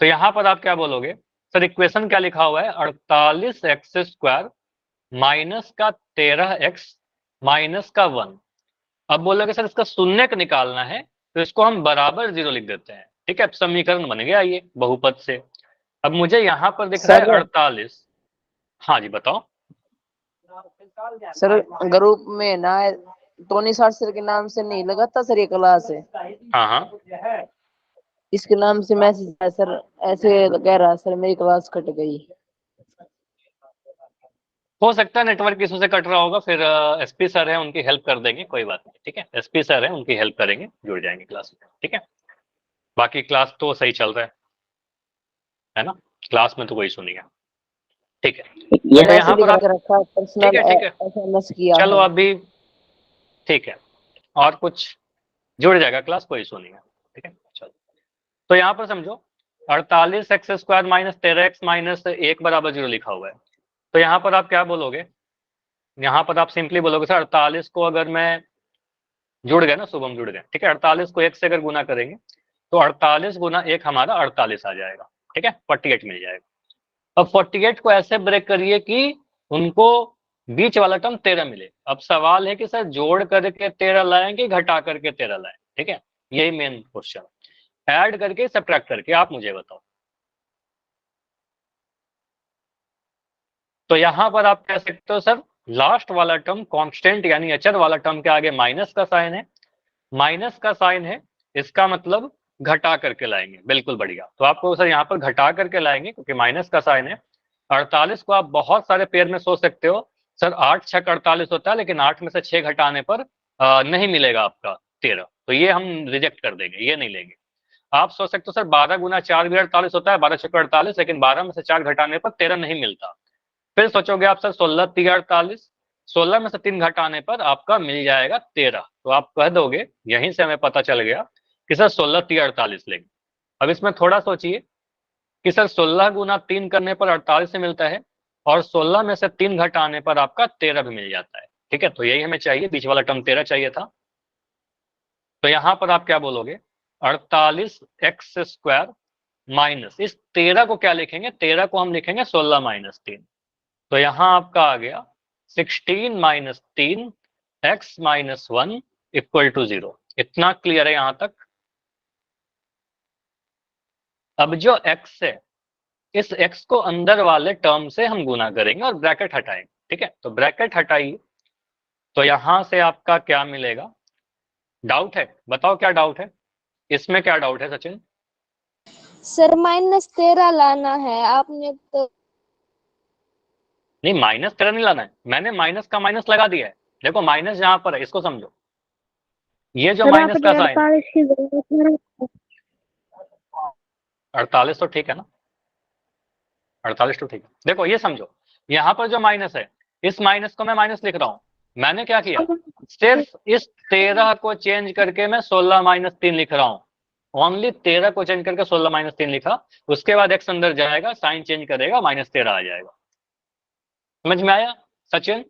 तो यहाँ पर आप क्या बोलोगे? सर इक्वेशन क्या लिखा हुआ है? 48x² माइनस का 13x माइनस का 1। अब बोलोगे सर इसका शून्यक निकालना है, तो इसको हम बराबर 0 लिख देते हैं, ठीक है। अब समीकरण बन गया ये बहुपद से। अब मुझे यहाँ पर दिख रहा है सर 48। हाँ जी बताओ। सर ग्रुप में ना टोनी सर सर के नाम से नहीं लगाता सर, ये क्लास है। हाँ हाँ, इसके नाम से मैसेज है सर, ऐसे कह रहा सर मेरी क्लास कट गई। हो सकता है नेटवर्क इशू से कट रहा होगा, फिर एसपी सर है उनकी हेल्प कर देंगे, कोई बात नहीं, ठीक है। एसपी सर है उनकी हेल्प करेंगे, जुड़ जाएंगे क्लास में, ठीक है। बाकी क्लास तो सही चल रहा है ना, क्लास में तो कोई इशू नहीं है, ठीक है। ये तो यहाँ मैसेज पर आप, रखा ठीक पर्सनल है ठीक है, एसएमएस किया चलो है। अभी, ठीक है, और कुछ जुड़ जाएगा क्लास, कोई इशू नहीं है, ठीक है। चलो, तो यहाँ पर समझो 48x² माइनस 13x माइनस 1 बराबर 0 लिखा हुआ है। तो यहाँ पर आप क्या बोलोगे? यहाँ पर आप सिंपली बोलोगे सर 48 को अगर मैं, जुड़ गए ना शुभम, जुड़ गए, ठीक है। 48 को 1 से अगर गुना करेंगे तो 48 गुना 1 हमारा 48 आ जाएगा, ठीक है, 48 मिल जाएगा। अब 48 को ऐसे ब्रेक करिए कि उनको बीच वाला टर्म 13 मिले। अब सवाल है कि सर जोड़ करके 13 लाएं कि घटा करके 13 लाएं, ठीक है, यही मेन क्वेश्चन। ऐड करके सब्ट्रैक्ट करके आप मुझे बताओ। तो यहां पर आप कह सकते हो सर लास्ट वाला टर्म कांस्टेंट यानी अचर वाला टर्म के आगे माइनस का साइन है, माइनस का साइन है, इसका मतलब घटा करके लाएंगे, बिल्कुल बढ़िया। तो आपको सर यहाँ पर घटा करके लाएंगे क्योंकि माइनस का साइन है। 48 को आप बहुत सारे पेयर में सोच सकते हो, सर 8 6 48 होता है, लेकिन 8 में से 6 घटाने पर नहीं मिलेगा आपका 13, तो ये हम रिजेक्ट कर देंगे, ये नहीं लेंगे। आप सोच सकते हो सर 12 गुना 4 भी 48 होता है, 12 6 48, लेकिन 12 में से 4 घटाने पर 13 नहीं मिलता। फिर सोचोगे आप सर 16 3 48, 16 में से 3 घटाने पर आपका मिल जाएगा 13। तो आप कह दोगे, यहीं से हमें पता चल गया कि सर 16 3 48 लेंगे। अब इसमें थोड़ा सोचिए कि सर 16 गुना 3 करने पर 48 से मिलता है, और 16 में से 3 घटाने पर आपका 13 भी मिल जाता है, ठीक है। तो यही हमें चाहिए, बीच वाला टर्म 13 चाहिए था। तो यहां पर आप क्या बोलोगे? 48x² माइनस, इस 13 को क्या लिखेंगे? 13 को हम लिखेंगे 16 माइनस 3। तो यहां आपका आ गया 16 minus 3 x minus 1 equal to 0। इतना क्लियर है यहां तक? अब जो x है, इस x को अंदर वाले टर्म से हम गुना करेंगे और ब्रैकेट हटाएंगे, ठीक है। तो ब्रैकेट हटाइए, तो यहां से आपका क्या मिलेगा? डाउट है? बताओ क्या डाउट है इसमें, क्या डाउट है सचिन? सर -13 लाना है आपने तो। नहीं, -13 नहीं लाना है, मैंने माइनस का माइनस लगा दिया है। देखो माइनस जहां पर है इसको समझो, ये जो सर माइनस आपने का साइन है, 48 की जरूरत है। 48 तो ठीक है ना। 48 तो ठीक है। देखो ये समझो, यहाँ पर जो माइनस है, इस माइनस को मैं माइनस लिख रहा हूँ। मैंने क्या किया, सिर्फ इस 13 को चेंज करके मैं 16 माइनस 3 लिख रहा हूँ। ओनली 13 को चेंज करके 16 माइनस 3 लिखा। उसके बाद एक्स अंदर जाएगा, साइन चेंज करेगा, -13 आ जाएगा। समझ में आया सचिन?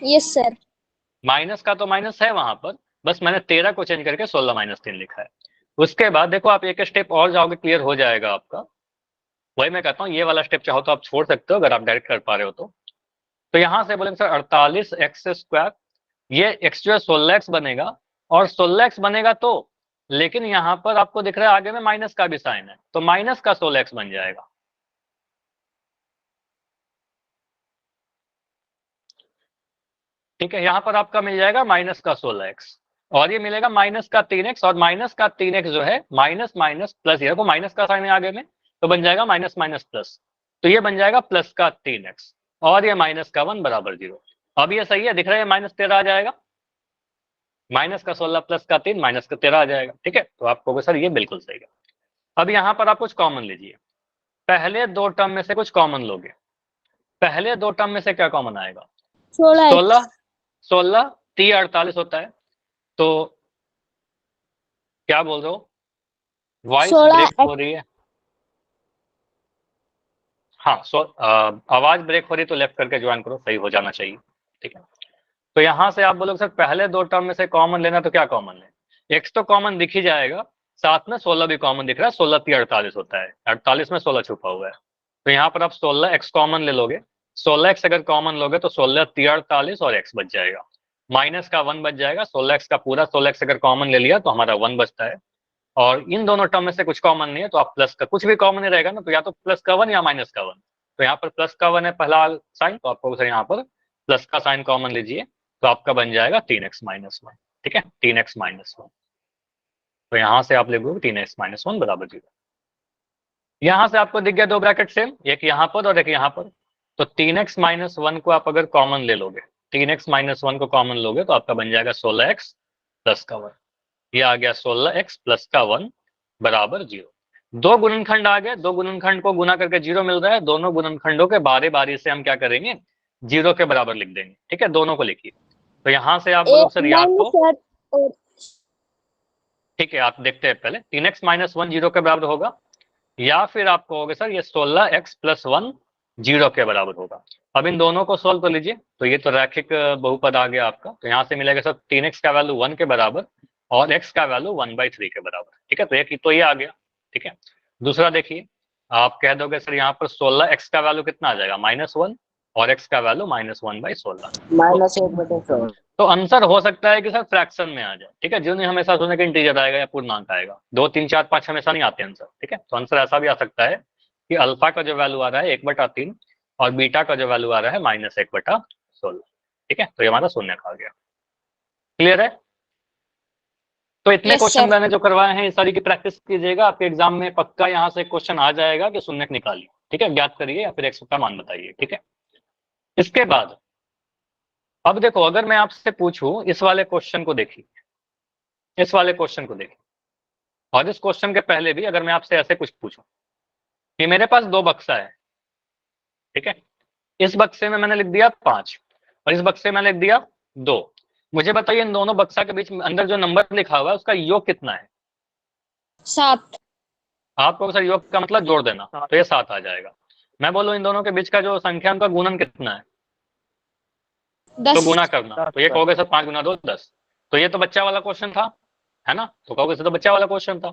Yes sir. माइनस का तो माइनस है वहां पर, बस मैंने 13 को चेंज करके 16 माइनस 3 लिखा है। उसके बाद देखो आप एक स्टेप और जाओगे, क्लियर हो जाएगा आपका। वही मैं कहता हूँ, ये वाला स्टेप चाहो तो आप छोड़ सकते हो अगर आप डायरेक्ट कर पा रहे हो तो यहाँ से बोलेंगे सर 48x², ये x जो है 16x बनेगा, और 16x बनेगा तो, लेकिन यहाँ पर आपको दिख रहा है आगे में माइनस का भी साइन है, तो माइनस का 16x बन जाएगा। ठीक है, यहाँ पर आपका मिल जाएगा माइनस का 16x, और ये मिलेगा माइनस का 3x, और माइनस का 3x जो है माइनस माइनस प्लस, ये देखो माइनस का साइन है आगे में, तो बन जाएगा माइनस माइनस प्लस, तो ये बन जाएगा प्लस का 3x, और ये माइनस का 1 बराबर 0। अब ये सही है, दिख रहा है -13 आ जाएगा, माइनस का 16 प्लस का 3 माइनस का 13 आ जाएगा। ठीक है, तो आप कहोगे सर ये बिल्कुल सही है। अब यहाँ पर आप कुछ कॉमन लीजिए, पहले दो टर्म में से कुछ कॉमन लोगे। पहले दो टर्म में से क्या कॉमन आएगा? 16 16 3 48 होता है, तो क्या बोल रहे हो? वॉइस 16 ब्रेक हो रही है। हाँ, आवाज ब्रेक हो रही तो लेफ्ट करके ज्वाइन करो, सही हो जाना चाहिए। ठीक है, तो यहाँ से आप बोलोगे सर पहले दो टर्म में से कॉमन लेना, तो क्या कॉमन है? एक्स तो कॉमन दिख ही जाएगा, साथ में 16 भी कॉमन दिख रहा है, 16 3 48 होता है, 48 में 16 छुपा हुआ है, तो यहाँ पर आप 16x कॉमन ले लोगे। 16x अगर कॉमन लोगे तो 16 3 48 और x बच जाएगा, माइनस का 1 बच जाएगा। 16x का पूरा 16x अगर कॉमन ले लिया तो हमारा 1 बचता है, और इन दोनों टर्म में से कुछ कॉमन नहीं है, तो आप प्लस का, कुछ भी कॉमन नहीं रहेगा ना, तो या तो प्लस का 1 या माइनस का 1, तो यहाँ पर प्लस का 1 है पहला साइन, तो आपको यहाँ पर प्लस का साइन कॉमन लीजिए, तो आपका बन जाएगा 3x माइनस 1। ठीक है, 3x माइनस 1, तो यहाँ से आप लिखोगे 3x माइनस 1 बराबर 0। यहाँ से आपको दिख गया दो ब्रैकेट सेम, एक यहाँ पर और एक यहाँ पर, तो 3x माइनस 1 को आप अगर कॉमन ले लोगे, 3x माइनस 1 को कॉमन लोगे तो आपका बन जाएगा 16x प्लस का 1, ये आ गया 16x प्लस का 1 बराबर 0। दो गुणनखंड आ गए, दो गुणनखंड को गुना करके 0 मिल रहा है, दोनों गुणनखंडों के बारी बारी से हम क्या करेंगे, 0 के बराबर लिख देंगे। ठीक है, दोनों को लिखिए, तो यहाँ से आप बोलो सर या तो, ठीक है आप देखते हैं पहले, 3x माइनस 1 0 के बराबर होगा, या फिर आप कहोगे सर ये 16x प्लस 1 0 के बराबर होगा। अब इन दोनों को सोल्व कर लीजिए, तो ये तो रैखिक बहुपद आ गया आपका, तो यहाँ से मिलेगा सर 3x का वैल्यू 1 के बराबर और x का वैल्यू 1/3 के बराबर। ठीक है, तो ये आ गया। ठीक है, दूसरा देखिए, आप कह दोगे सर यहाँ पर 16x का वैल्यू कितना आ जाएगा, -1, और x का वैल्यू -1/16, -1/16। तो आंसर हो सकता है कि सर फ्रैक्शन में आ जाए। ठीक है, जो नहीं हमेशा सोचने कि इंटीजर आएगा या पूर्णांक आएगा, 2 3 4 5 हमेशा नहीं आते आंसर। ठीक है, तो आंसर ऐसा भी आ सकता है कि अल्फा का जो वैल्यू आ रहा है 1/3 और बीटा का जो वैल्यू आ रहा है -1/16। ठीक है, तो ये हमारा शून्य का आ गया। क्लियर है? तो इतने Yes, क्वेश्चन sir. मैंने जो करवाए हैं, इस सारी की प्रैक्टिस कीजिएगा, आपके एग्जाम में पक्का यहाँ से क्वेश्चन आ जाएगा कि शून्य निकालिए। ठीक है, ज्ञात करिए या फिर एक्स का मान बताइए। ठीक है, इसके बाद अब देखो, अगर मैं आपसे पूछूं, इस वाले क्वेश्चन को देखिए, इस वाले क्वेश्चन को देखिए, और इस क्वेश्चन के पहले भी अगर मैं आपसे ऐसे कुछ पूछूं कि मेरे पास दो बक्सा है, ठीक है, इस बक्से में मैंने लिख दिया 5 और इस बक्से में लिख दिया 2, मुझे बताइए इन दोनों बक्सा के बीच में अंदर जो नंबर लिखा हुआ है उसका योग कितना है? 7। आपको सर योग का मतलब जोड़ देना, तो ये 7 आ जाएगा। मैं बोलूं इन दोनों के बीच का जो संख्या उनका गुणन कितना है, 10। तो गुना करना, तो ये कहोगे सर 5 गुना 2 10, तो ये तो बच्चा वाला क्वेश्चन था, है ना, तो कहोगे सर तो बच्चा वाला क्वेश्चन था।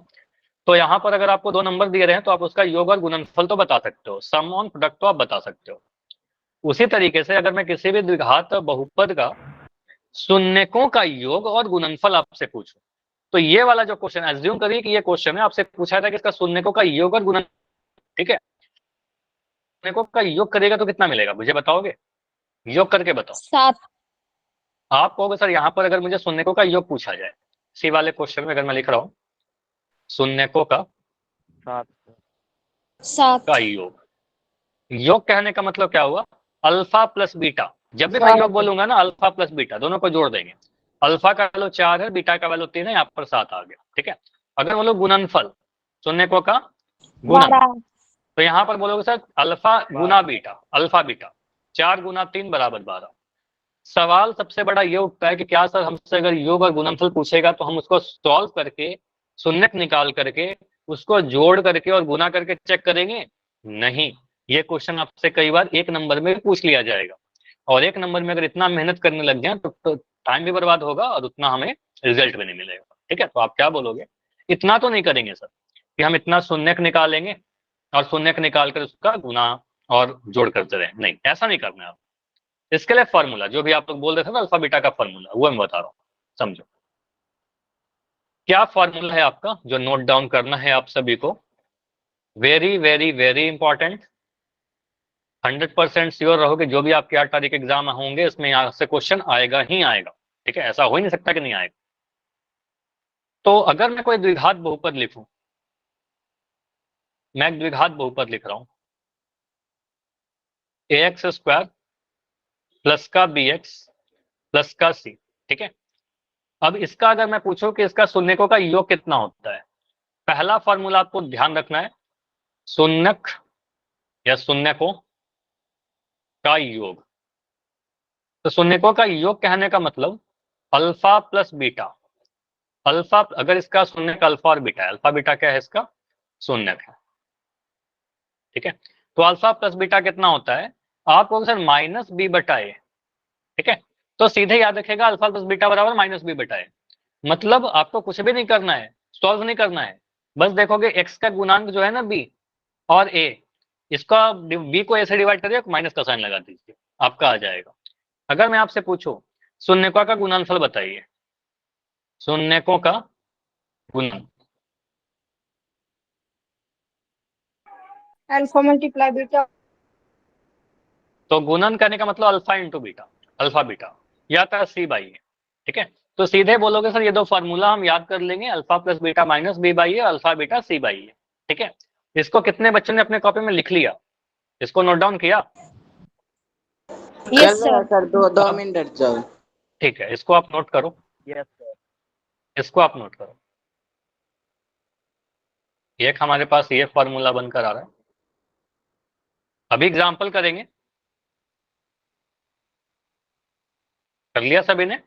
तो यहाँ पर अगर आपको दो नंबर दिए रहे हैं तो आप उसका योग और गुणनफल तो बता सकते हो, सम ऑन प्रोडक्ट तो आप बता सकते हो। उसी तरीके से अगर मैं किसी भी द्विघात बहुपद का शून्यकों का योग और गुणनफल आपसे पूछूं, तो ये वाला जो क्वेश्चन, एज्यूम करिए कि ये क्वेश्चन है, आपसे पूछा था कि इसका शून्यकों का योग और गुणन, ठीक है, शून्यकों का योग करेगा तो कितना मिलेगा, मुझे बताओगे, योग करके बताओ। 7। आप कहोगे सर यहाँ पर अगर मुझे शून्यकों का योग पूछा जाए, इसी वाले क्वेश्चन में अगर मैं लिख रहा हूँ शून्यकों का 7। योग, योग कहने का मतलब क्या हुआ, अल्फा प्लस बीटा, जब भी मैं योग बोलूंगा ना अल्फा प्लस बीटा दोनों को जोड़ देंगे, अल्फा का वैल्यू 4 है, बीटा का वैल्यू 3 है, यहाँ पर 7 आ गया। ठीक है, अगर बोलो गुणनफल, शून्यकों का गुणन, तो यहाँ पर बोलोगे सर अल्फा गुना बीटा, अल्फा बीटा 4 गुना 3 बराबर 12। सवाल सबसे बड़ा ये उठता है कि क्या सर हमसे अगर योग और गुणनफल पूछेगा तो हम उसको सॉल्व करके शून्यक निकाल करके उसको जोड़ करके और गुना करके चेक करेंगे? नहीं, ये क्वेश्चन आपसे कई बार 1 नंबर में भी पूछ लिया जाएगा, और 1 नंबर में अगर इतना मेहनत करने लग गए तो टाइम भी बर्बाद होगा और उतना हमें रिजल्ट भी नहीं मिलेगा। ठीक है, तो आप क्या बोलोगे? इतना तो नहीं करेंगे सर कि हम इतना शून्यक निकालेंगे और शून्यक निकाल कर उसका गुना और जोड़ करते रहे, नहीं, ऐसा नहीं करना है आप। इसके लिए फॉर्मूला जो भी आप लोग बोल रहे थे ना अल्फा बीटा का फॉर्मूला, वो मैं बता रहा हूँ, समझो क्या फॉर्मूला है आपका जो नोट डाउन करना है आप सभी को। Very very very important, 100% sure रहो कि जो भी आपके 8 तारीख एग्जाम होंगे इसमें यहाँ से क्वेश्चन आएगा ही आएगा। ठीक है, ऐसा हो ही नहीं सकता कि नहीं आएगा। तो अगर मैं कोई द्विघात बहुपद लिखूं, मैं एक द्विघात बहुपद लिख रहा हूं, ax स्क्वायर प्लस का bx प्लस का c। ठीक है, अब इसका अगर मैं पूछूं कि इसका शून्यकों का योग कितना होता है, पहला फॉर्मूला आपको ध्यान रखना है, शून्यक या शून्यकों का योग। तो शून्यकों का योग कहने का मतलब अल्फा प्लस बीटा। अल्फा अगर इसका शून्यक अल्फा और बीटा है, अल्फा बीटा क्या है इसका शून्यक है। ठीक है, तो अल्फा प्लस बीटा कितना होता है आपको सर माइनस बी बटा ए। ठीक है, तो सीधे याद रखेगा अल्फा प्लस बीटा बराबर माइनस बी बटा ए। मतलब आपको कुछ भी नहीं करना है, सॉल्व नहीं करना है, बस देखोगे एक्स का गुणांक जो है ना बी और ए, इसका बी को ए से डिवाइड करिए, माइनस का साइन लगा दीजिए, आपका आ जाएगा। अगर मैं आपसे पूछूं शून्यकों का गुणनफल बताइए, शून्यकों का गुणन, अल्फा मल्टीप्लाई बीटा। तो गुणन करने का मतलब alpha into beta, alpha beta या तो सी बाई ए। ठीक है, तो सीधे बोलोगे सर ये दो फॉर्मूला हम याद कर लेंगे, alpha plus beta minus B by A, alpha beta C by A. ठीक है, इसको कितने बच्चों ने अपने कॉपी में लिख लिया, इसको नोट डाउन किया? कर लिया सर, 2 मिनट हट जाओ। ठीक है, इसको आप नोट करो, यस सर। इसको आप नोट करो। एक हमारे पास ये फॉर्मूला बनकर आ रहा है, अभी एग्जाम्पल करेंगे। कर लिया सभी ने?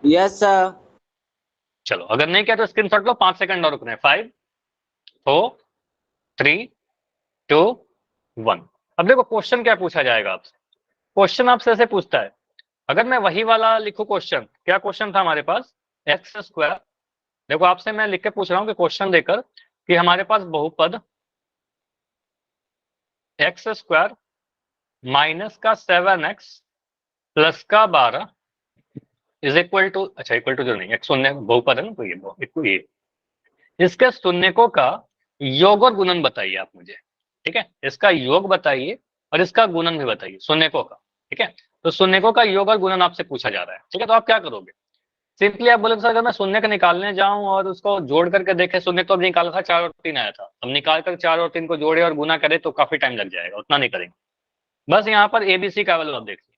Yes sir. चलो अगर नहीं किया तो स्क्रीनशॉट लो, 5 सेकंड और रुकने, 5 4 3 2 1। अब देखो क्वेश्चन क्या पूछा जाएगा आपसे, क्वेश्चन आपसे ऐसे पूछता है, अगर मैं वही वाला लिखूं क्वेश्चन, क्या क्वेश्चन था हमारे पास, एक्स स्क्वायर। देखो आपसे मैं लिख के पूछ रहा हूं कि क्वेश्चन देकर कि हमारे पास बहुपद एक्स स्क्वायर माइनस का 7x प्लस का 12 इज इक्वल टू, अच्छा इक्वल टू जो नहीं, एक शून्य बहुपद है ना, तो ये इसके शून्यकों का योग और गुणन बताइए आप मुझे। ठीक है, इसका योग बताइए और इसका गुणन भी बताइए शून्यकों का। ठीक है, तो शून्यकों का योग और गुणन आपसे पूछा जा रहा है। ठीक है, तो आप क्या करोगे, सिंपली आप बोलोगे सर अगर मैं शून्य का निकालने जाऊं और उसको जोड़ करके देखे, शून्य तो अब निकाला था 4 और 3 आया था, अब निकाल कर 4 और 3 को जोड़े और गुना करे तो काफी टाइम लग जाएगा, उतना नहीं करेंगे। बस यहाँ पर एबीसी का वैल्यू आप देखिए,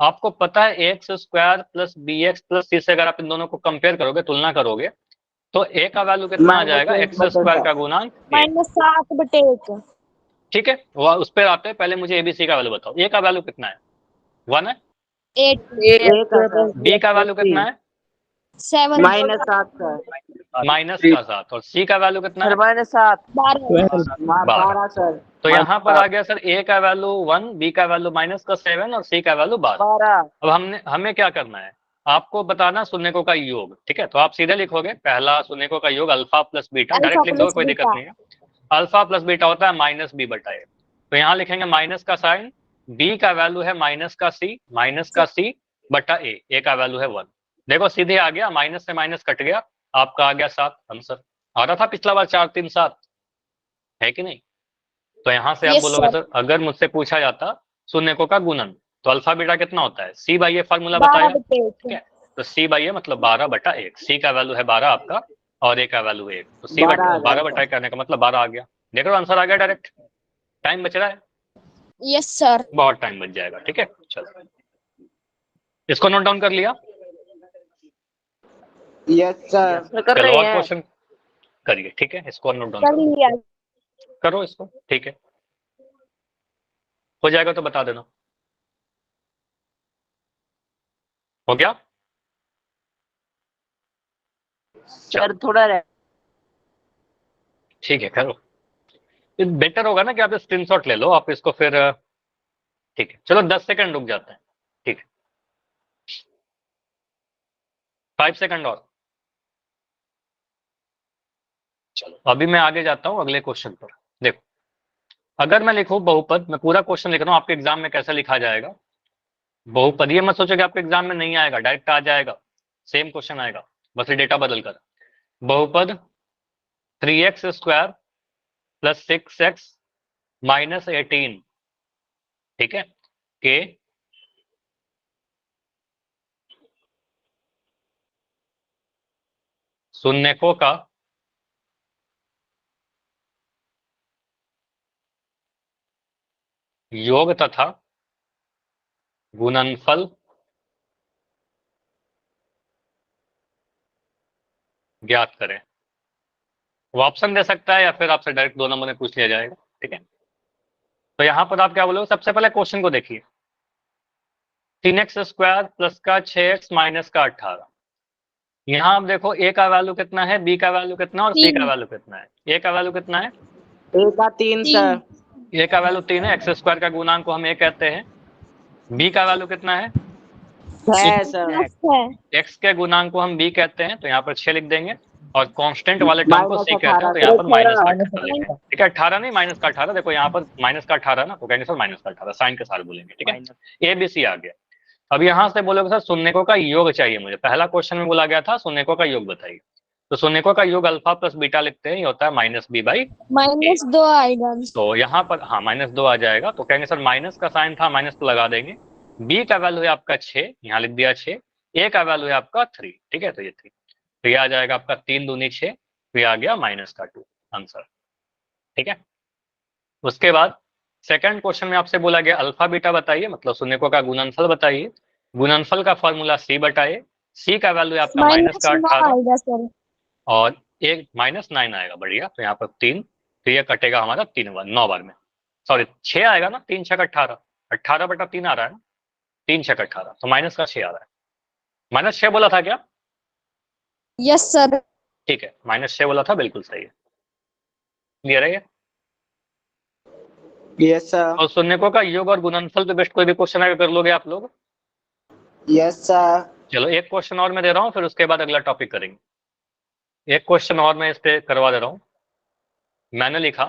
आपको पता है X square plus B X plus C से अगर आप इन दोनों को कंपेयर करोगे, तुलना करोगे, तो ए का वैल्यू कितना आ जाएगा, एक्स स्क्वायर का गुणांक -7/1। ठीक है, वो उस पर आते हैं, पहले मुझे एबीसी का वैल्यू बताओ, ए का वैल्यू कितना है, 1 है, 8 बी का वैल्यू कितना है, 7 -7 सर। -7, और सी का वैल्यू कितना है, -7 12 सर। तो यहाँ पर आ गया सर ए का वैल्यू 1, बी का वैल्यू -7 और सी का वैल्यू 12। अब हमें क्या करना है, आपको बताना शून्यकों का योग। ठीक है, तो आप सीधे लिखोगे पहला शून्यकों का योग अल्फा प्लस बीटा, डायरेक्ट लिख दो, कोई दिक्कत नहीं है। अल्फा प्लस बीटा होता है माइनस बी बटा ए, तो यहाँ लिखेंगे माइनस का साइन, बी का वैल्यू है माइनस का सी बटा ए का वैल्यू है 1। देखो सीधे आ गया, माइनस से माइनस कट गया, आपका आ गया 7 आंसर। आ रहा था पिछला बार 4 3 7, है कि नहीं? तो यहाँ से आप बोलोगे सर अगर मुझसे पूछा जाता शून्यकों का गुणन तो अल्फा बीटा कितना होता है, सी बाई ए फॉर्मूला बताया। ठीक है, तो सी बाई ए मतलब 12/1, सी का वैल्यू है 12 आपका और ए का वैल्यू 1, तो सी 12/1 करने का मतलब 12 आ गया। देख रहे हो आंसर आ गया डायरेक्ट, टाइम बच रहा है, यस सर। बहुत टाइम बच जाएगा। ठीक है, चलो इसको नोट डाउन कर लिया, यस सर। कर चलो रहे और हैं। क्वेश्चन करिए। ठीक है, इसको नोट डाउन कर करो। लिया। करो इसको, ठीक है, हो जाएगा तो बता देना। हो गया? सर थोड़ा ठीक है, करो। बेटर होगा ना कि आप स्क्रीनशॉट ले लो, आप इसको फिर ठीक है, चलो 10 सेकंड रुक जाते हैं, ठीक है, 5 सेकंड और। चलो अभी मैं आगे जाता हूँ अगले क्वेश्चन पर। देखो, अगर मैं लिखूं बहुपद, मैं पूरा क्वेश्चन लिख रहा हूँ, आपके एग्जाम में कैसे लिखा जाएगा बहुपद, ये मत सोचो कि आपके एग्जाम में नहीं आएगा, डायरेक्ट आ जाएगा, सेम क्वेश्चन आएगा, बस ये डेटा बदल कर। बहुपद 3x square plus 6x minus 18, ठीक है, के शून्यकों का योग तथा गुणनफल ज्ञात करें। वो ऑप्शन दे सकता है या फिर आपसे डायरेक्ट 2 नंबर में पूछ लिया जाएगा, ठीक है। तो यहाँ पर आप क्या बोलोगे, सबसे पहले क्वेश्चन को देखिए, 3x स्क्वायर प्लस का 6x माइनस का 18। यहाँ आप देखो ए का वैल्यू कितना है, बी का वैल्यू कितना है और सी का 3 वैल्यू कितना है। ए का वैल्यू कितना है, ए का 3 सर, ए का वैल्यू 3 है, एक्स स्क्वायर का गुणांक को हम ए कहते हैं। बी का वैल्यू कितना है, 6 सर, प्लस है। एक्स के गुणांक को हम बी कहते हैं, तो यहाँ पर 6 लिख देंगे, और कांस्टेंट वाले टर्म को सी कहते हैं, तो यहाँ पर माइनस का 18 लिखेंगे, ठीक है। 18 नहीं, माइनस का 18। देखो यहाँ पर माइनस का 18 ना, तो कहेंगे सर माइनस का 18, साइन के साथ बोलेंगे, ठीक है। ए बी सी आ गया। अब यहाँ से बोलोगे सर शून्यकों का योग चाहिए मुझे, पहला क्वेश्चन में बोला गया था शून्यकों का योग बताइए, तो शून्यकों का योग अल्फा प्लस बीटा लिखते हैं, ये होता है माइनस बी बाई। -2 आएगा। तो यहाँ पर हाँ -2 आ जाएगा, तो कहेंगे सर माइनस का साइन था, माइनस तो लगा देंगे। बी का वैल्यू है आपका 6, यहाँ लिख दिया 6। ए का वैल्यू है आपका 3, ठीक है, तो ये 3, तो ये आ जाएगा आपका 3 दूनी 6, तो ये आ गया -2 आंसर, ठीक है। उसके बाद सेकंड क्वेश्चन में आपसे बोला गया अल्फा बीटा बताइए, मतलब शून्यकों का गुणनफल बताइए। गुणनफल का फॉर्मूला सी बताइए। सी का वैल्यू है आपका माइनस का -9 18 आएगा सर। और एक -9 आएगा, बढ़िया। तो यहाँ पर 3, तो ये कटेगा हमारा 3 बार, 9 बार में, सॉरी 6 आएगा ना, 3 6 18, 18/3 आ रहा है ना, 3 6 18, तो माइनस का 6 आ रहा है। -6 बोला था क्या? Yes sir. ठीक है, -6 बोला था, बिल्कुल सही है, क्लियर है ये। यस सर, और शून्यकों का योग और गुणनफल पे बेस्ट कोई भी क्वेश्चन आएगा कर लोगे आप लोग? Yes sir. चलो एक क्वेश्चन और मैं दे रहा हूँ, फिर उसके बाद अगला टॉपिक करेंगे। एक क्वेश्चन और मैं इस पे करवा दे रहा हूँ। मैंने लिखा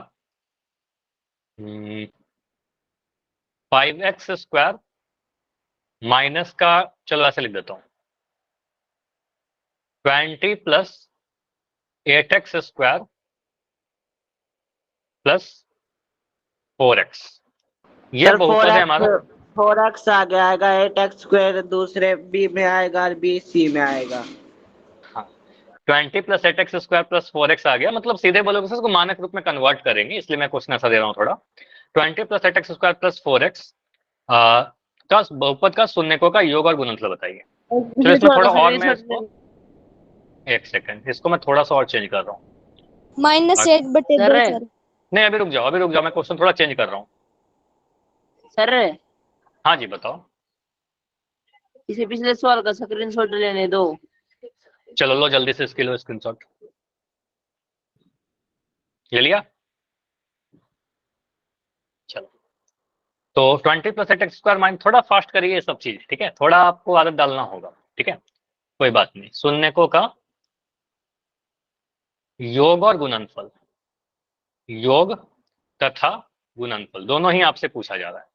5x स्क्वायर माइनस का, चलो ऐसे लिख देता हूँ, 20 plus 8x square plus 4x, ये सर बहुपद है हमारा। 4x आगे आएगा, 8x स्क्वायर दूसरे बी में आएगा और बी सी में आएगा। हाँ, 20 plus 8x square plus 4x आ गया, मतलब सीधे बोलोगे सर इसको मानक रूप में कन्वर्ट करेंगे, इसलिए मैं क्वेश्चन ऐसा दे रहा हूँ थोड़ा। 20 plus 8x square plus 4x का बहुपद का शून्यकों का योग और गुणनफल बताइए। चलो इसमें थोड़ा और मैं इसको, एक सेकंड, इसको मैं थोड़ा सा और चेंज कर रहा हूँ। -1/2 सर। नहीं अभी रुक जाओ, अभी रुक जाओ, मैं क्वेश्चन थोड़ा चेंज कर रहा हूँ। सर हाँ जी बताओ। इसे पिछले सवाल का स्क्रीनशॉट लेने दो। चलो लो जल्दी से इसके लो स्क्रीनशॉट, ले लिया। चलो तो 20 प्लस 8x स्क्वायर माइनस, थोड़ा फास्ट करिए ये सब चीज, ठीक है, थोड़ा आपको आदत डालना होगा, ठीक है, कोई बात नहीं। शून्यकों का योग और गुणनफल, योग तथा गुणनफल दोनों ही आपसे पूछा जा रहा है।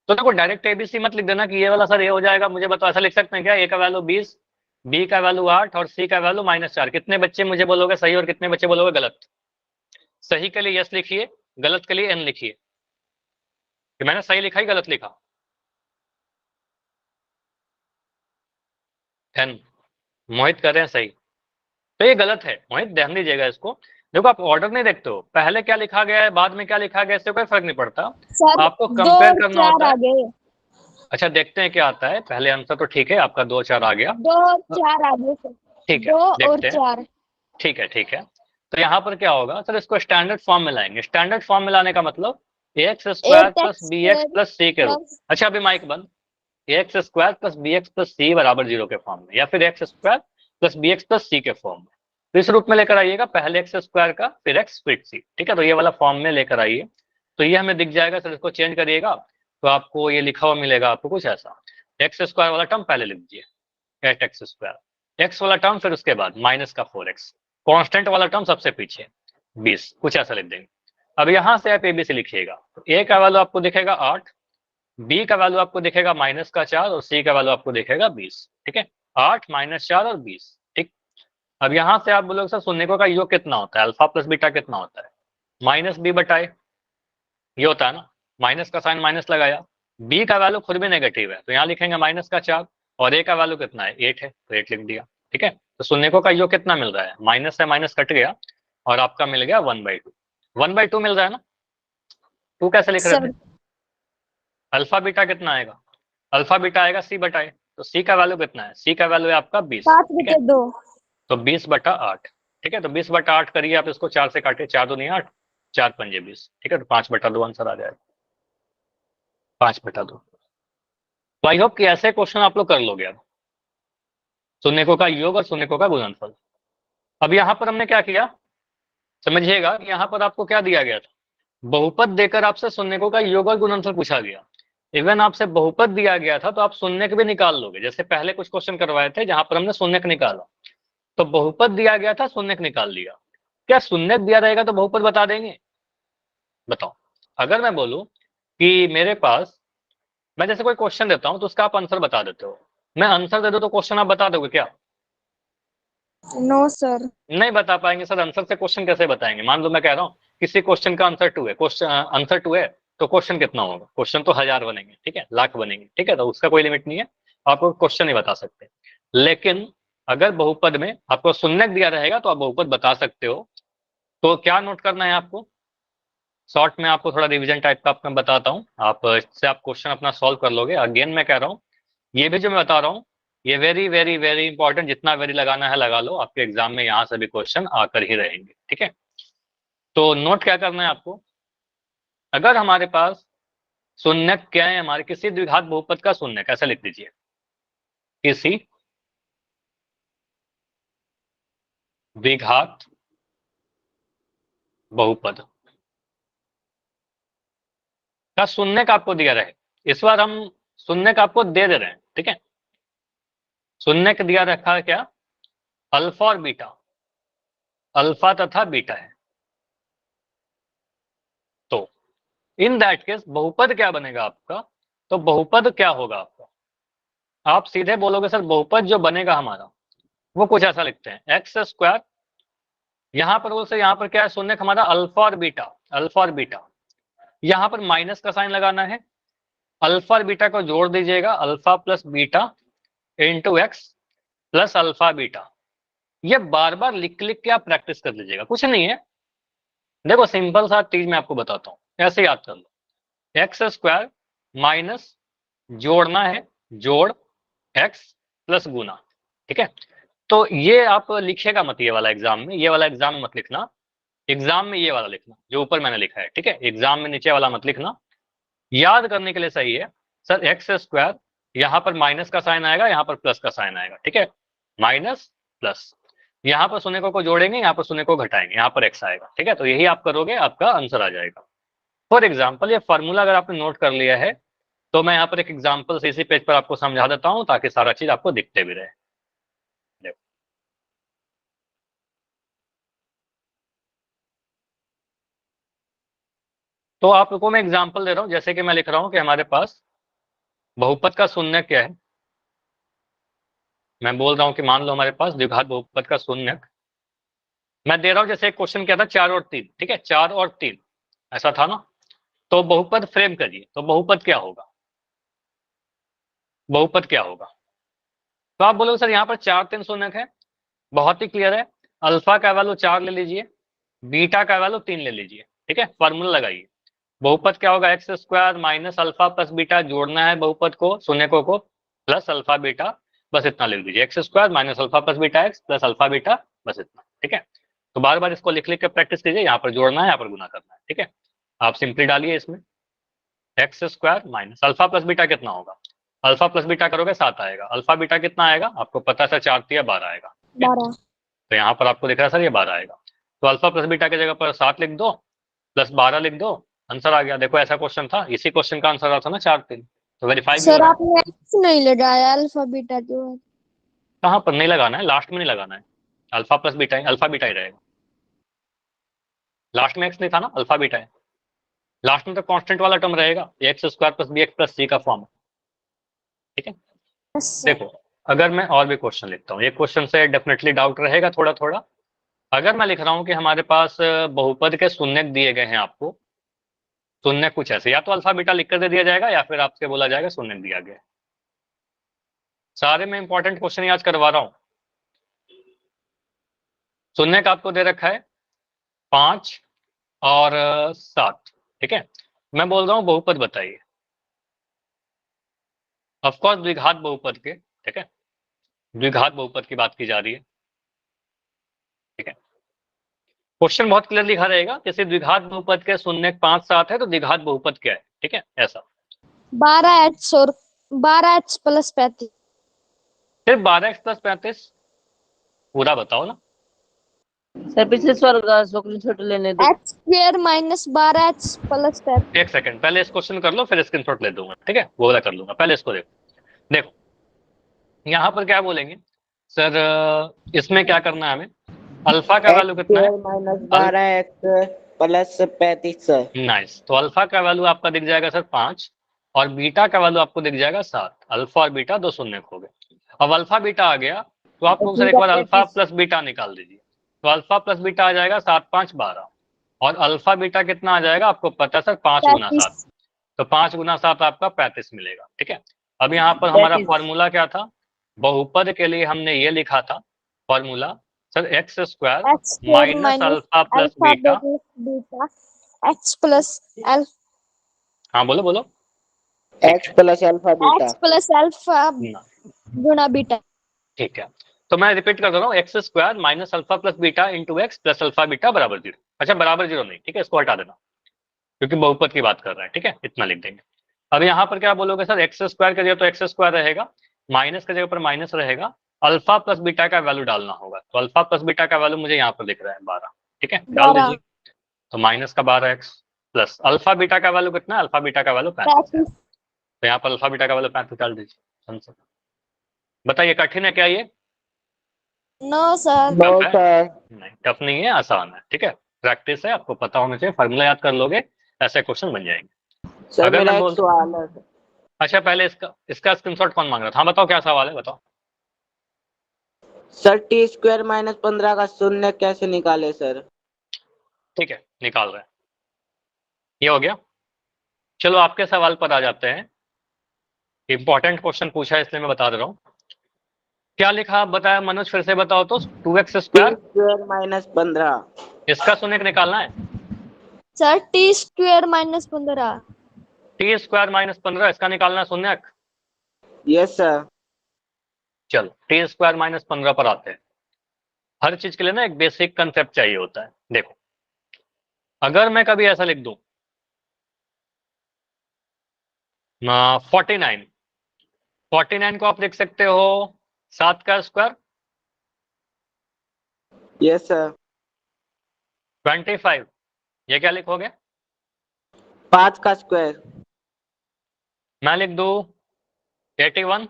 तो देखो डायरेक्ट एबीसी मत लिख देना कि ये वाला सर ये हो जाएगा, मुझे बताओ, ऐसा लिख सकते हैं क्या? ए का वैल्यू 20, बी का वैल्यू 8 और सी का वैल्यू -4। कितने बच्चे मुझे बोलोगे सही और कितने बच्चे बोलोगे गलत? सही के लिए यस लिखिए, गलत के लिए एन लिखिए, कि मैंने सही लिखा ही गलत लिखा। एन, मोहित कर रहे हैं सही, तो ये गलत है मोहित, ध्यान दीजिएगा इसको। देखो आप ऑर्डर नहीं देखते हो, पहले क्या लिखा गया है बाद में क्या लिखा गया है, इससे कोई फर्क नहीं पड़ता, सर आपको 2 कंपेयर करना 4 होता आ है। गए। अच्छा देखते हैं क्या आता है, पहले आंसर तो ठीक है आपका 2 4 आ गया, 2 4 आ गए सर। ठीक है 2 और देखते हैं, 4। ठीक है ठीक है। तो यहाँ पर क्या होगा सर, इसको स्टैंडर्ड फॉर्म में लाएंगे। स्टैंडर्ड फॉर्म में लाने का मतलब X square plus B X plus C के रूप। अच्छा अभी माइक बंद। X square plus B X plus C बराबर 0 के फॉर्म में, या फिर X square plus B X plus C के फॉर्म में। तो इस रूप में लेकर आइएगा, पहले एक्स स्क्वायर का फिर एक्स फिर सी, ठीक है। तो ये वाला फॉर्म में लेकर आइए, तो ये हमें दिख जाएगा सर। इसको चेंज करिएगा तो आपको ये लिखा हुआ मिलेगा आपको कुछ ऐसा। एक्स स्क्वायर वाला टर्म पहले लिख दीजिए, एट एक्स स्क्वायर, एक्स वाला टर्म फिर उसके बाद माइनस का 4x, कॉन्स्टेंट वाला टर्म सबसे पीछे 20, कुछ ऐसा लिख देंगे। अब यहाँ से आप एबीसी लिखिएगा, तो ए का वैल्यू आपको दिखेगा 8, बी का वैल्यू आपको दिखेगा माइनस का 4 और सी का वैल्यू आपको दिखेगा 20, ठीक है। 8 माइनस 4 और 20, ठीक। अब यहाँ से आप बोलोगे सर शून्यकों का योग कितना होता है, अल्फा प्लस बीटा कितना होता है, माइनस बी बटाए ये होता है ना, माइनस का साइन माइनस लगाया। बी का वैल्यू खुद भी नेगेटिव है तो यहाँ लिखेंगे माइनस का 4, और ए का वैल्यू कितना है 8 है तो 8 लिख दिया, ठीक है। तो शून्यकों का योग कितना मिल रहा है, माइनस से माइनस कट गया और आपका मिल गया 1/2। 1/2 मिल रहा है ना। 2 कैसे लिख रहे थे, अल्फा बीटा कितना आएगा, अल्फा बीटा आएगा सी बटाए, तो सी का वैल्यू कितना है, सी का वैल्यू है आपका 20, 7/2, तो 20/8, ठीक है। तो 20/8 करिए आप, इसको 4 से काटिए, 4 दूनी 8, 4 पंजे 20, ठीक है। तो 5/2 आंसर आ जाएगा, 5/2। तो आई होप कि ऐसे क्वेश्चन आप लोग कर लोगे। अब शून्यकों का योग और शून्यकों का गुणनफल। अब यहाँ पर हमने क्या किया समझिएगा, यहाँ पर आपको क्या दिया गया था, बहुपद देकर आपसे शून्यकों का योग और गुणनफल पूछा गया। इवन आपसे बहुपद दिया गया था तो आप शून्यक भी निकाल लोगे, जैसे पहले कुछ क्वेश्चन करवाए थे जहां पर हमने शून्यक निकाला, तो बहुपद दिया गया था शून्यक निकाल लिया। क्या शून्यक दिया रहेगा तो बहुपद बता देंगे, बताओ। अगर मैं बोलूं कि मेरे पास, मैं जैसे कोई क्वेश्चन देता हूं तो उसका आप आंसर बता देते हो, मैं आंसर दे दूं तो क्वेश्चन आप बता दोगे क्या, नो सर। नहीं बता पाएंगे सर। आंसर से क्वेश्चन कैसे बताएंगे, मान लो मैं कह रहा हूँ किसी क्वेश्चन का आंसर 2 है, क्वेश्चन आंसर 2 है तो क्वेश्चन कितना होगा, क्वेश्चन तो 1000 बनेंगे, ठीक है, लाख बनेंगे, ठीक है। तो उसका कोई लिमिट नहीं है, आपको क्वेश्चन नहीं बता सकते। लेकिन अगर बहुपद में आपको शून्यक दिया रहेगा तो आप बहुपद बता सकते हो। तो क्या नोट करना है आपको, शॉर्ट में आपको थोड़ा रिवीजन टाइप का मैं बताता हूँ, आप इससे आप क्वेश्चन अपना सॉल्व कर लोगे। अगेन मैं कह रहा हूँ ये भी जो मैं बता रहा हूँ ये वेरी वेरी वेरी इंपॉर्टेंट, जितना वेरी लगाना है लगा लो, आपके एग्जाम में यहाँ से भी क्वेश्चन आकर ही रहेंगे, ठीक है। तो नोट क्या करना है आपको, अगर हमारे पास शून्यक क्या है, हमारे किसी द्विघात बहुपद का शून्यक, ऐसा लिख दीजिए, किसी द्विघात बहुपद का शून्यक आपको दिया रहे। इस बार हम शून्यक आपको दे रहे हैं, ठीक है। शून्यक दिया रखा है क्या, अल्फा और बीटा, अल्फा तथा बीटा है। तो इन दैट केस बहुपद क्या बनेगा आपका, तो बहुपद क्या होगा आपका, आप सीधे बोलोगे सर बहुपद जो बनेगा हमारा वो कुछ ऐसा लिखते हैं, एक्स स्क्वायर, यहां पर बोल से यहाँ पर क्या है शून्यक हमारा अल्फा और बीटा, अल्फा और बीटा, यहां पर माइनस का साइन लगाना है, अल्फा और बीटा को जोड़ दीजिएगा, alpha plus beta into X plus alpha beta. ये बार बार लिख लिख के आप प्रैक्टिस कर लीजिएगा, कुछ नहीं है। देखो सिंपल सा चीज मैं आपको बताता हूँ, ऐसे याद कर लो, एक्स स्क्वायर माइनस जोड़ना है, जोड़ एक्स प्लस गुना, ठीक है। तो ये आप लिखेगा मत, ये वाला एग्जाम में, ये वाला एग्जाम में मत लिखना, एग्जाम में ये वाला लिखना जो ऊपर मैंने लिखा है, ठीक है। एग्जाम में नीचे वाला मत लिखना, याद करने के लिए सही है सर। एक्स स्क्वायर यहाँ पर माइनस का साइन आएगा, यहाँ पर प्लस का साइन आएगा, ठीक है, माइनस प्लस, यहाँ पर शून्य को जोड़ेंगे, यहाँ पर शून्य को घटाएंगे, यहाँ पर एक्स आएगा, ठीक है। तो यही आप करोगे, आपका आंसर आ जाएगा। फॉर एग्जाम्पल ये फॉर्मूला अगर आपने नोट कर लिया है तो मैं यहाँ पर एक एग्जाम्पल से इसी पेज पर आपको समझा देता हूँ ताकि सारा चीज आपको दिखते भी रहे। तो आपको मैं एग्जाम्पल दे रहा हूँ, जैसे कि मैं लिख रहा हूँ कि हमारे पास बहुपद का शून्य क्या है, मैं बोल रहा हूँ कि मान लो हमारे पास द्विघात बहुपद का शून्य मैं दे रहा हूँ। जैसे एक क्वेश्चन क्या था 4 और 3, ठीक है, 4 और 3 ऐसा था ना। तो बहुपद फ्रेम करिए, तो बहुपद क्या होगा, बहुपद क्या होगा। तो आप बोलोगे सर यहाँ पर 4 3 शून्यक है, बहुत ही क्लियर है, अल्फा का वैल्यू 4 ले लीजिए, बीटा का वैल्यू 3 ले लीजिए, ठीक है, फॉर्मूला लगाइए। बहुपद क्या होगा, x square minus alpha plus beta, जोड़ना है बहुपद को शून्यकों को प्लस अल्फा बीटा, बस इतना लिख दीजिए, x square minus alpha plus beta X plus alpha beta, बस इतना, ठीक है। तो बार बार इसको लिख लिख के प्रैक्टिस कीजिए, यहाँ पर जोड़ना है, यहाँ पर गुना करना है, ठीक है। आप सिंपली डालिए इसमें x square minus alpha plus beta कितना होगा, अल्फा प्लस बीटा करोगे 7 आएगा, अल्फा बीटा कितना आएगा आपको पता है, 4 3 12 आएगा, ठीक है? 12। तो यहाँ पर आपको दिख रहा है सर ये 12 आएगा, तो अल्फा प्लस बीटा की जगह पर 7 लिख दो प्लस 12 लिख दो, आंसर आ गया। देखो ऐसा क्वेश्चन था, इसी क्वेश्चन का आंसर आता ना 4 3, तो वेरीफाई भी हो सर रहा है। आपने एक्स नहीं लगाया, अल्फा बीटा जो है। कहाँ पर नहीं लगाना है, लास्ट में नहीं लगाना है, अल्फा प्लस बीटा है, अल्फा बीटा ही रहेगा, लास्ट में एक्स नहीं था ना, अल्फा बीटा है, लास्ट में तो कांस्टेंट वाला टर्म रहेगा, X square plus B X plus C का फॉर्म, ठीक है। Yes sir. देखो अगर मैं और भी क्वेश्चन लिखता हूँ, एक क्वेश्चन से डेफिनेटली डाउट रहेगा थोड़ा थोड़ा। अगर मैं लिख रहा हूँ कि हमारे पास बहुपद के शून्यक दिए गए हैं आपको, शून्यक कुछ ऐसे, या तो अल्फा बीटा लिख कर दे दिया जाएगा या फिर आपसे बोला जाएगा शून्यक दिया गया है। सारे में इंपॉर्टेंट क्वेश्चन ही आज करवा रहा हूँ। शून्यक आपको दे रखा है 5 और 7, ठीक है। मैं बोल रहा हूँ बहुपद बताइए, ऑफकोर्स द्विघात बहुपद के, ठीक है, द्विघात बहुपद की बात की जा रही है, ठीक है। क्वेश्चन बहुत क्लियर लिखा रहेगा, जैसे द्विघात बहुपद के शून्यक 5 7 है तो द्विघात बहुपद क्या है, ठीक है, ऐसा 12x और 12x प्लस 35। सिर्फ 12x प्लस 35, पूरा बताओ ना। सर पिछले सवाल का स्क्रीनशॉट लेने दो। X square minus 12x plus 35। एक सेकंड, पहले इस क्वेश्चन कर लो फिर स्क्रीनशॉट ले दूंगा, ठीक है, वो वाला कर लूंगा, पहले इसको देखो। देखो यहाँ पर क्या बोलेंगे सर, इसमें क्या करना है हमें, अल्फा का वैल्यू कितना है, माइनस 12x प्लस 35। नाइस, तो अल्फा का वैल्यू आपका दिख जाएगा सर 5 और बीटा का वैल्यू आपको दिख जाएगा 7, अल्फा और बीटा दो शून्यक हो गए। अब अल्फा बीटा आ गया तो आपको सर एक बार अल्फा प्लस बीटा निकाल दीजिए, तो अल्फा प्लस बीटा आ जाएगा 7 5 12 और अल्फा बीटा कितना आ जाएगा आपको पता है सर 5 गुना 7, तो 5 गुना 7 आपका 35 मिलेगा, ठीक है। अब यहाँ पर हमारा फॉर्मूला क्या था, बहुपद के लिए हमने ये लिखा था formula sir X square minus alpha plus beta, X plus L, हाँ बोलो बोलो, X plus alpha beta, X plus alpha गुना बीटा, ठीक है। तो मैं रिपीट कर रहा हूँ, X square minus alpha plus beta into X plus alpha beta बराबर 0। अच्छा बराबर 0 नहीं, ठीक है, इसको हटा देना क्योंकि बहुपद की बात कर रहा है, ठीक है, इतना लिख देंगे। अब यहाँ पर क्या बोलोगे सर, एक्स स्क्वायर की जगह तो एक्स स्क्वायर रहेगा, माइनस की जगह पर माइनस रहेगा, अल्फा प्लस बीटा का वैल्यू डालना होगा, तो अल्फा प्लस बीटा का वैल्यू मुझे यहाँ पर दिख रहा है 12, ठीक है, डाल 12। दीजिए। तो माइनस का 12x प्लस अल्फा बीटा का वैल्यू कितना है, अल्फा बीटा का वैल्यू 35 है, तो यहाँ पर अल्फा बीटा का वैल्यू 35 डाल दीजिए आंसर। बताइए कठिन है क्या ये? No sir. नो सर, नहीं टफ नहीं है, आसान है, ठीक है, प्रैक्टिस है, आपको पता होना चाहिए, फार्मूला याद कर लोगे ऐसे क्वेश्चन बन जाएंगे। सर अगर मेरा मैं एक बोल, सवाल है। अच्छा पहले इसका स्क्रीनशॉट कौन मांग रहा था, हाँ बताओ क्या सवाल है, बताओ। सर टी स्क्वायर माइनस 15 का शून्य कैसे निकाले सर? ठीक है निकाल रहे हैं, ये हो गया। चलो आपके सवाल पर आ जाते हैं, इंपॉर्टेंट क्वेश्चन पूछा है इसलिए मैं बता दे रहा हूँ। क्या लिखा आप बताया मनोज, फिर से बताओ तो, 2x square, T square minus 15, इसका शून्यक निकालना है, sir T square minus 15, T square minus 15 इसका निकालना है शून्यक। Yes sir. चलो टी स्क्वायर माइनस 15 पर आते हैं। हर चीज के लिए ना एक बेसिक कंसेप्ट चाहिए होता है। देखो अगर मैं कभी ऐसा लिख दूं 49, 49 को आप लिख सकते हो 7 का स्क्वायर, यस सर। 25 ये क्या लिखोगे, 5 का स्क्वायर, मैं लिख दूं 81,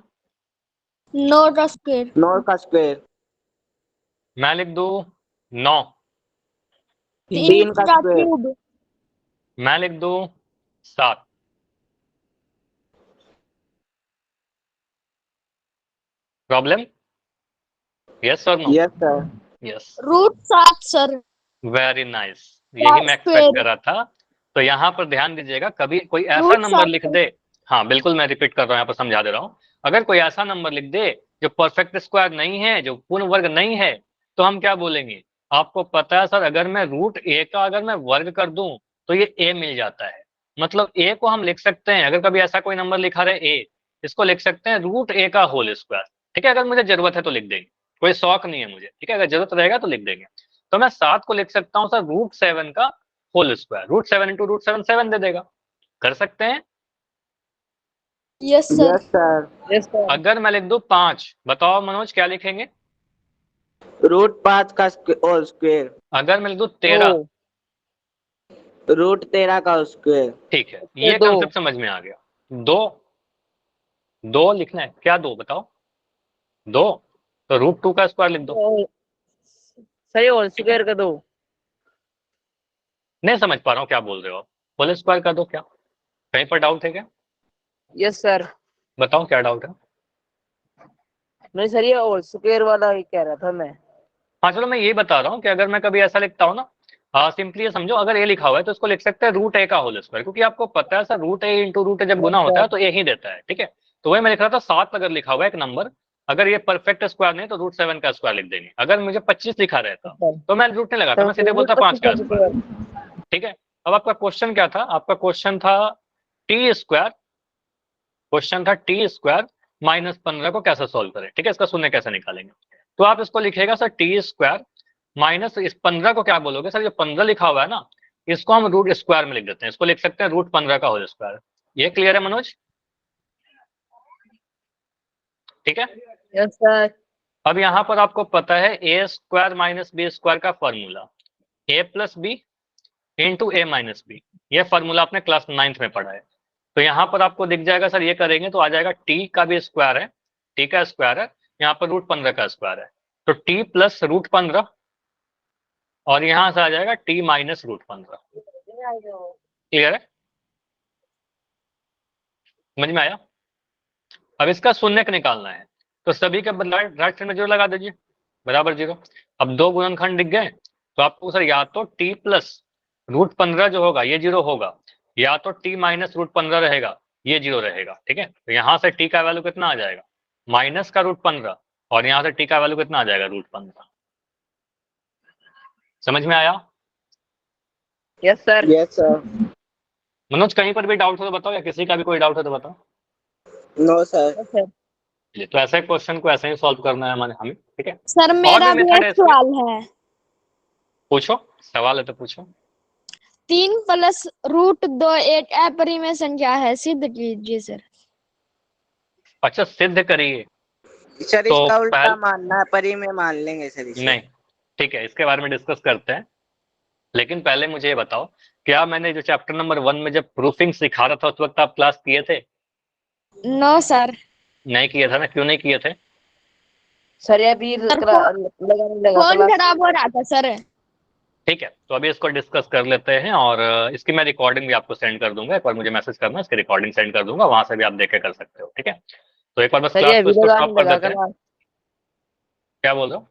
9 का स्क्वायर, 9 का स्क्वायर, मैं लिख दूं 9, 3 का स्क्वायर, क्यूब, मैं लिख दूं 7। प्रॉब्लम, यस और no? Yes sir. Yes, root 7 sir. Very nice, यही मैं एक्सपेक्ट कर रहा था। तो यहाँ पर ध्यान दीजिएगा, कभी कोई ऐसा नंबर लिख दे, हाँ बिल्कुल मैं रिपीट कर रहा हूँ, यहाँ पर समझा दे रहा हूँ, अगर कोई ऐसा नंबर लिख दे जो परफेक्ट स्क्वायर नहीं है, जो पूर्ण वर्ग नहीं है, तो हम क्या बोलेंगे, आपको पता है सर अगर मैं रूट ए का अगर मैं वर्ग कर दूं तो ये ए मिल जाता है, मतलब ए को हम लिख सकते हैं, अगर कभी ऐसा कोई नंबर लिखा रहे ए, इसको लिख सकते हैं रूट ए का होल स्क्वायर, ठीक है, अगर मुझे जरूरत है तो लिख देंगे, कोई शौक नहीं है मुझे, ठीक है, अगर जरूरत रहेगा तो लिख देंगे। तो मैं 7 को लिख सकता हूँ सर √7 का होल स्क्वायर। √7 इंटू √7 7 दे देगा। कर सकते हैं? Yes sir. Yes sir. Yes sir. अगर मैं लिख दूं 5, बताओ मनोज क्या लिखेंगे? √5 का होल स्क्वायर। अगर मैं लिख दूं 13, √13 का स्क्वायर। ठीक है, ये दो। कंसेप्ट समझ में आ गया। 2 लिखना है क्या? 2 बताओ। 2 तो √2 का स्क्वायर लिख दो। सही होल स्क्वायर का 2। नहीं समझ पा रहा हूँ क्या बोल रहे हो आप। होल स्क्वायर कर दो क्या? कहीं पर डाउट है क्या? Yes sir. बताओ क्या डाउट है? नहीं सर, ये होल स्क्वायर वाला ही कह रहा था मैं। हाँ चलो मैं ये बता रहा हूँ कि अगर मैं कभी ऐसा लिखता हूँ ना, सिंपली ये समझो, अगर ए लिखा हुआ है तो इसको लिख सकते हैं √a का होल स्क्वायर, क्योंकि आपको पता है सर √a इंटू √a जब गुना होता है तो ए ही देता है, ठीक है। तो वही मैं लिख रहा था 7 अगर लिखा हुआ है एक नंबर, अगर ये परफेक्ट स्क्वायर नहीं तो √7 का स्क्वायर लिख देंगे। अगर मुझे 25 लिखा रहता तो मैं रूट नहीं लगाता, मैं सीधे बोलता 5 का स्क्वायर, ठीक है। अब आपका क्वेश्चन क्या था? आपका क्वेश्चन था टी स्क्वायर, क्वेश्चन था टी स्क्वायर -15 को कैसे सॉल्व करें, ठीक है, इसका शून्य कैसे निकालेंगे। तो आप इसको लिखेगा सर टी स्क्वायर माइनस इस 15 को क्या बोलोगे सर, जो 15 लिखा हुआ है ना, इसको हम रूट स्क्वायर में लिख देते हैं, इसको लिख सकते हैं √15 का होल स्क्वायर। ये क्लियर है मनोज? ठीक है। Yes sir. अब यहाँ पर आपको पता है A square minus B square का formula a plus B into A minus B, ये फॉर्मूला आपने क्लास 9th में पढ़ा है। तो यहाँ पर आपको दिख जाएगा सर, ये करेंगे तो आ जाएगा टी का भी स्क्वायर है, टी का स्क्वायर है, यहाँ पर √15 का स्क्वायर है, तो टी प्लस √15 और यहाँ से आ जाएगा टी माइनस √15। क्लियर है? समझ में आया? अब इसका शून्य निकालना है, तो सभी के राइट साइड में 0 लगा दीजिए, बराबर 0। अब 2 गुणनखंड दिख गए, तो आपको सर या तो टी प्लस √15 जो होगा ये 0 होगा, या तो टी माइनस √15 रहेगा, ये 0 रहेगा, ठीक है। तो यहाँ से टी का वैल्यू कितना आ जाएगा? माइनस का √15, और यहाँ से टी का वैल्यू कितना आ जाएगा? √15। समझ में आया? Yes sir. Yes sir. Manoj कहीं पर भी डाउट हो तो बताओ, या किसी का भी कोई डाउट है तो बताओ। No sir. Yes sir. चलिए, तो ऐसे क्वेश्चन को ऐसे ही सॉल्व करना है हमें, ठीक है। सर मेरा भी मेथड है एक इसमें, सवाल है। पूछो, सवाल है तो पूछो। 3 प्लस √2 एक अपरिमेय संख्या है, सिद्ध कीजिए सर। अच्छा सिद्ध करिए। सर तो इसका उल्टा मानना है, परी में मान लेंगे सर इसे। नहीं, ठीक है, इसके बारे में डिस्कस करते हैं, लेकिन पहले मुझे ये बताओ, क्या मैंने जो चैप्टर नंबर 1 में जब प्रूफिंग सिखा रहा था उस वक्त आप क्लास किए थे? No sir. नहीं किए था ना, क्यों नहीं किए थे? सर ये भी लगाने लगा फोन क्लास। खराब हो रहा था सर। ठीक है, तो अभी इसको डिस्कस कर लेते हैं, और इसकी मैं रिकॉर्डिंग भी आपको सेंड कर दूंगा, एक बार मुझे मैसेज करना, इसकी रिकॉर्डिंग सेंड कर दूंगा, वहां से भी आप देखे कर सकते हो, ठीक है। तो एक बार बस सर ये क्लास को भी इसको लगाने स्टॉप कर लगा देते हैं। क्लास। क्या बोल रहे हो?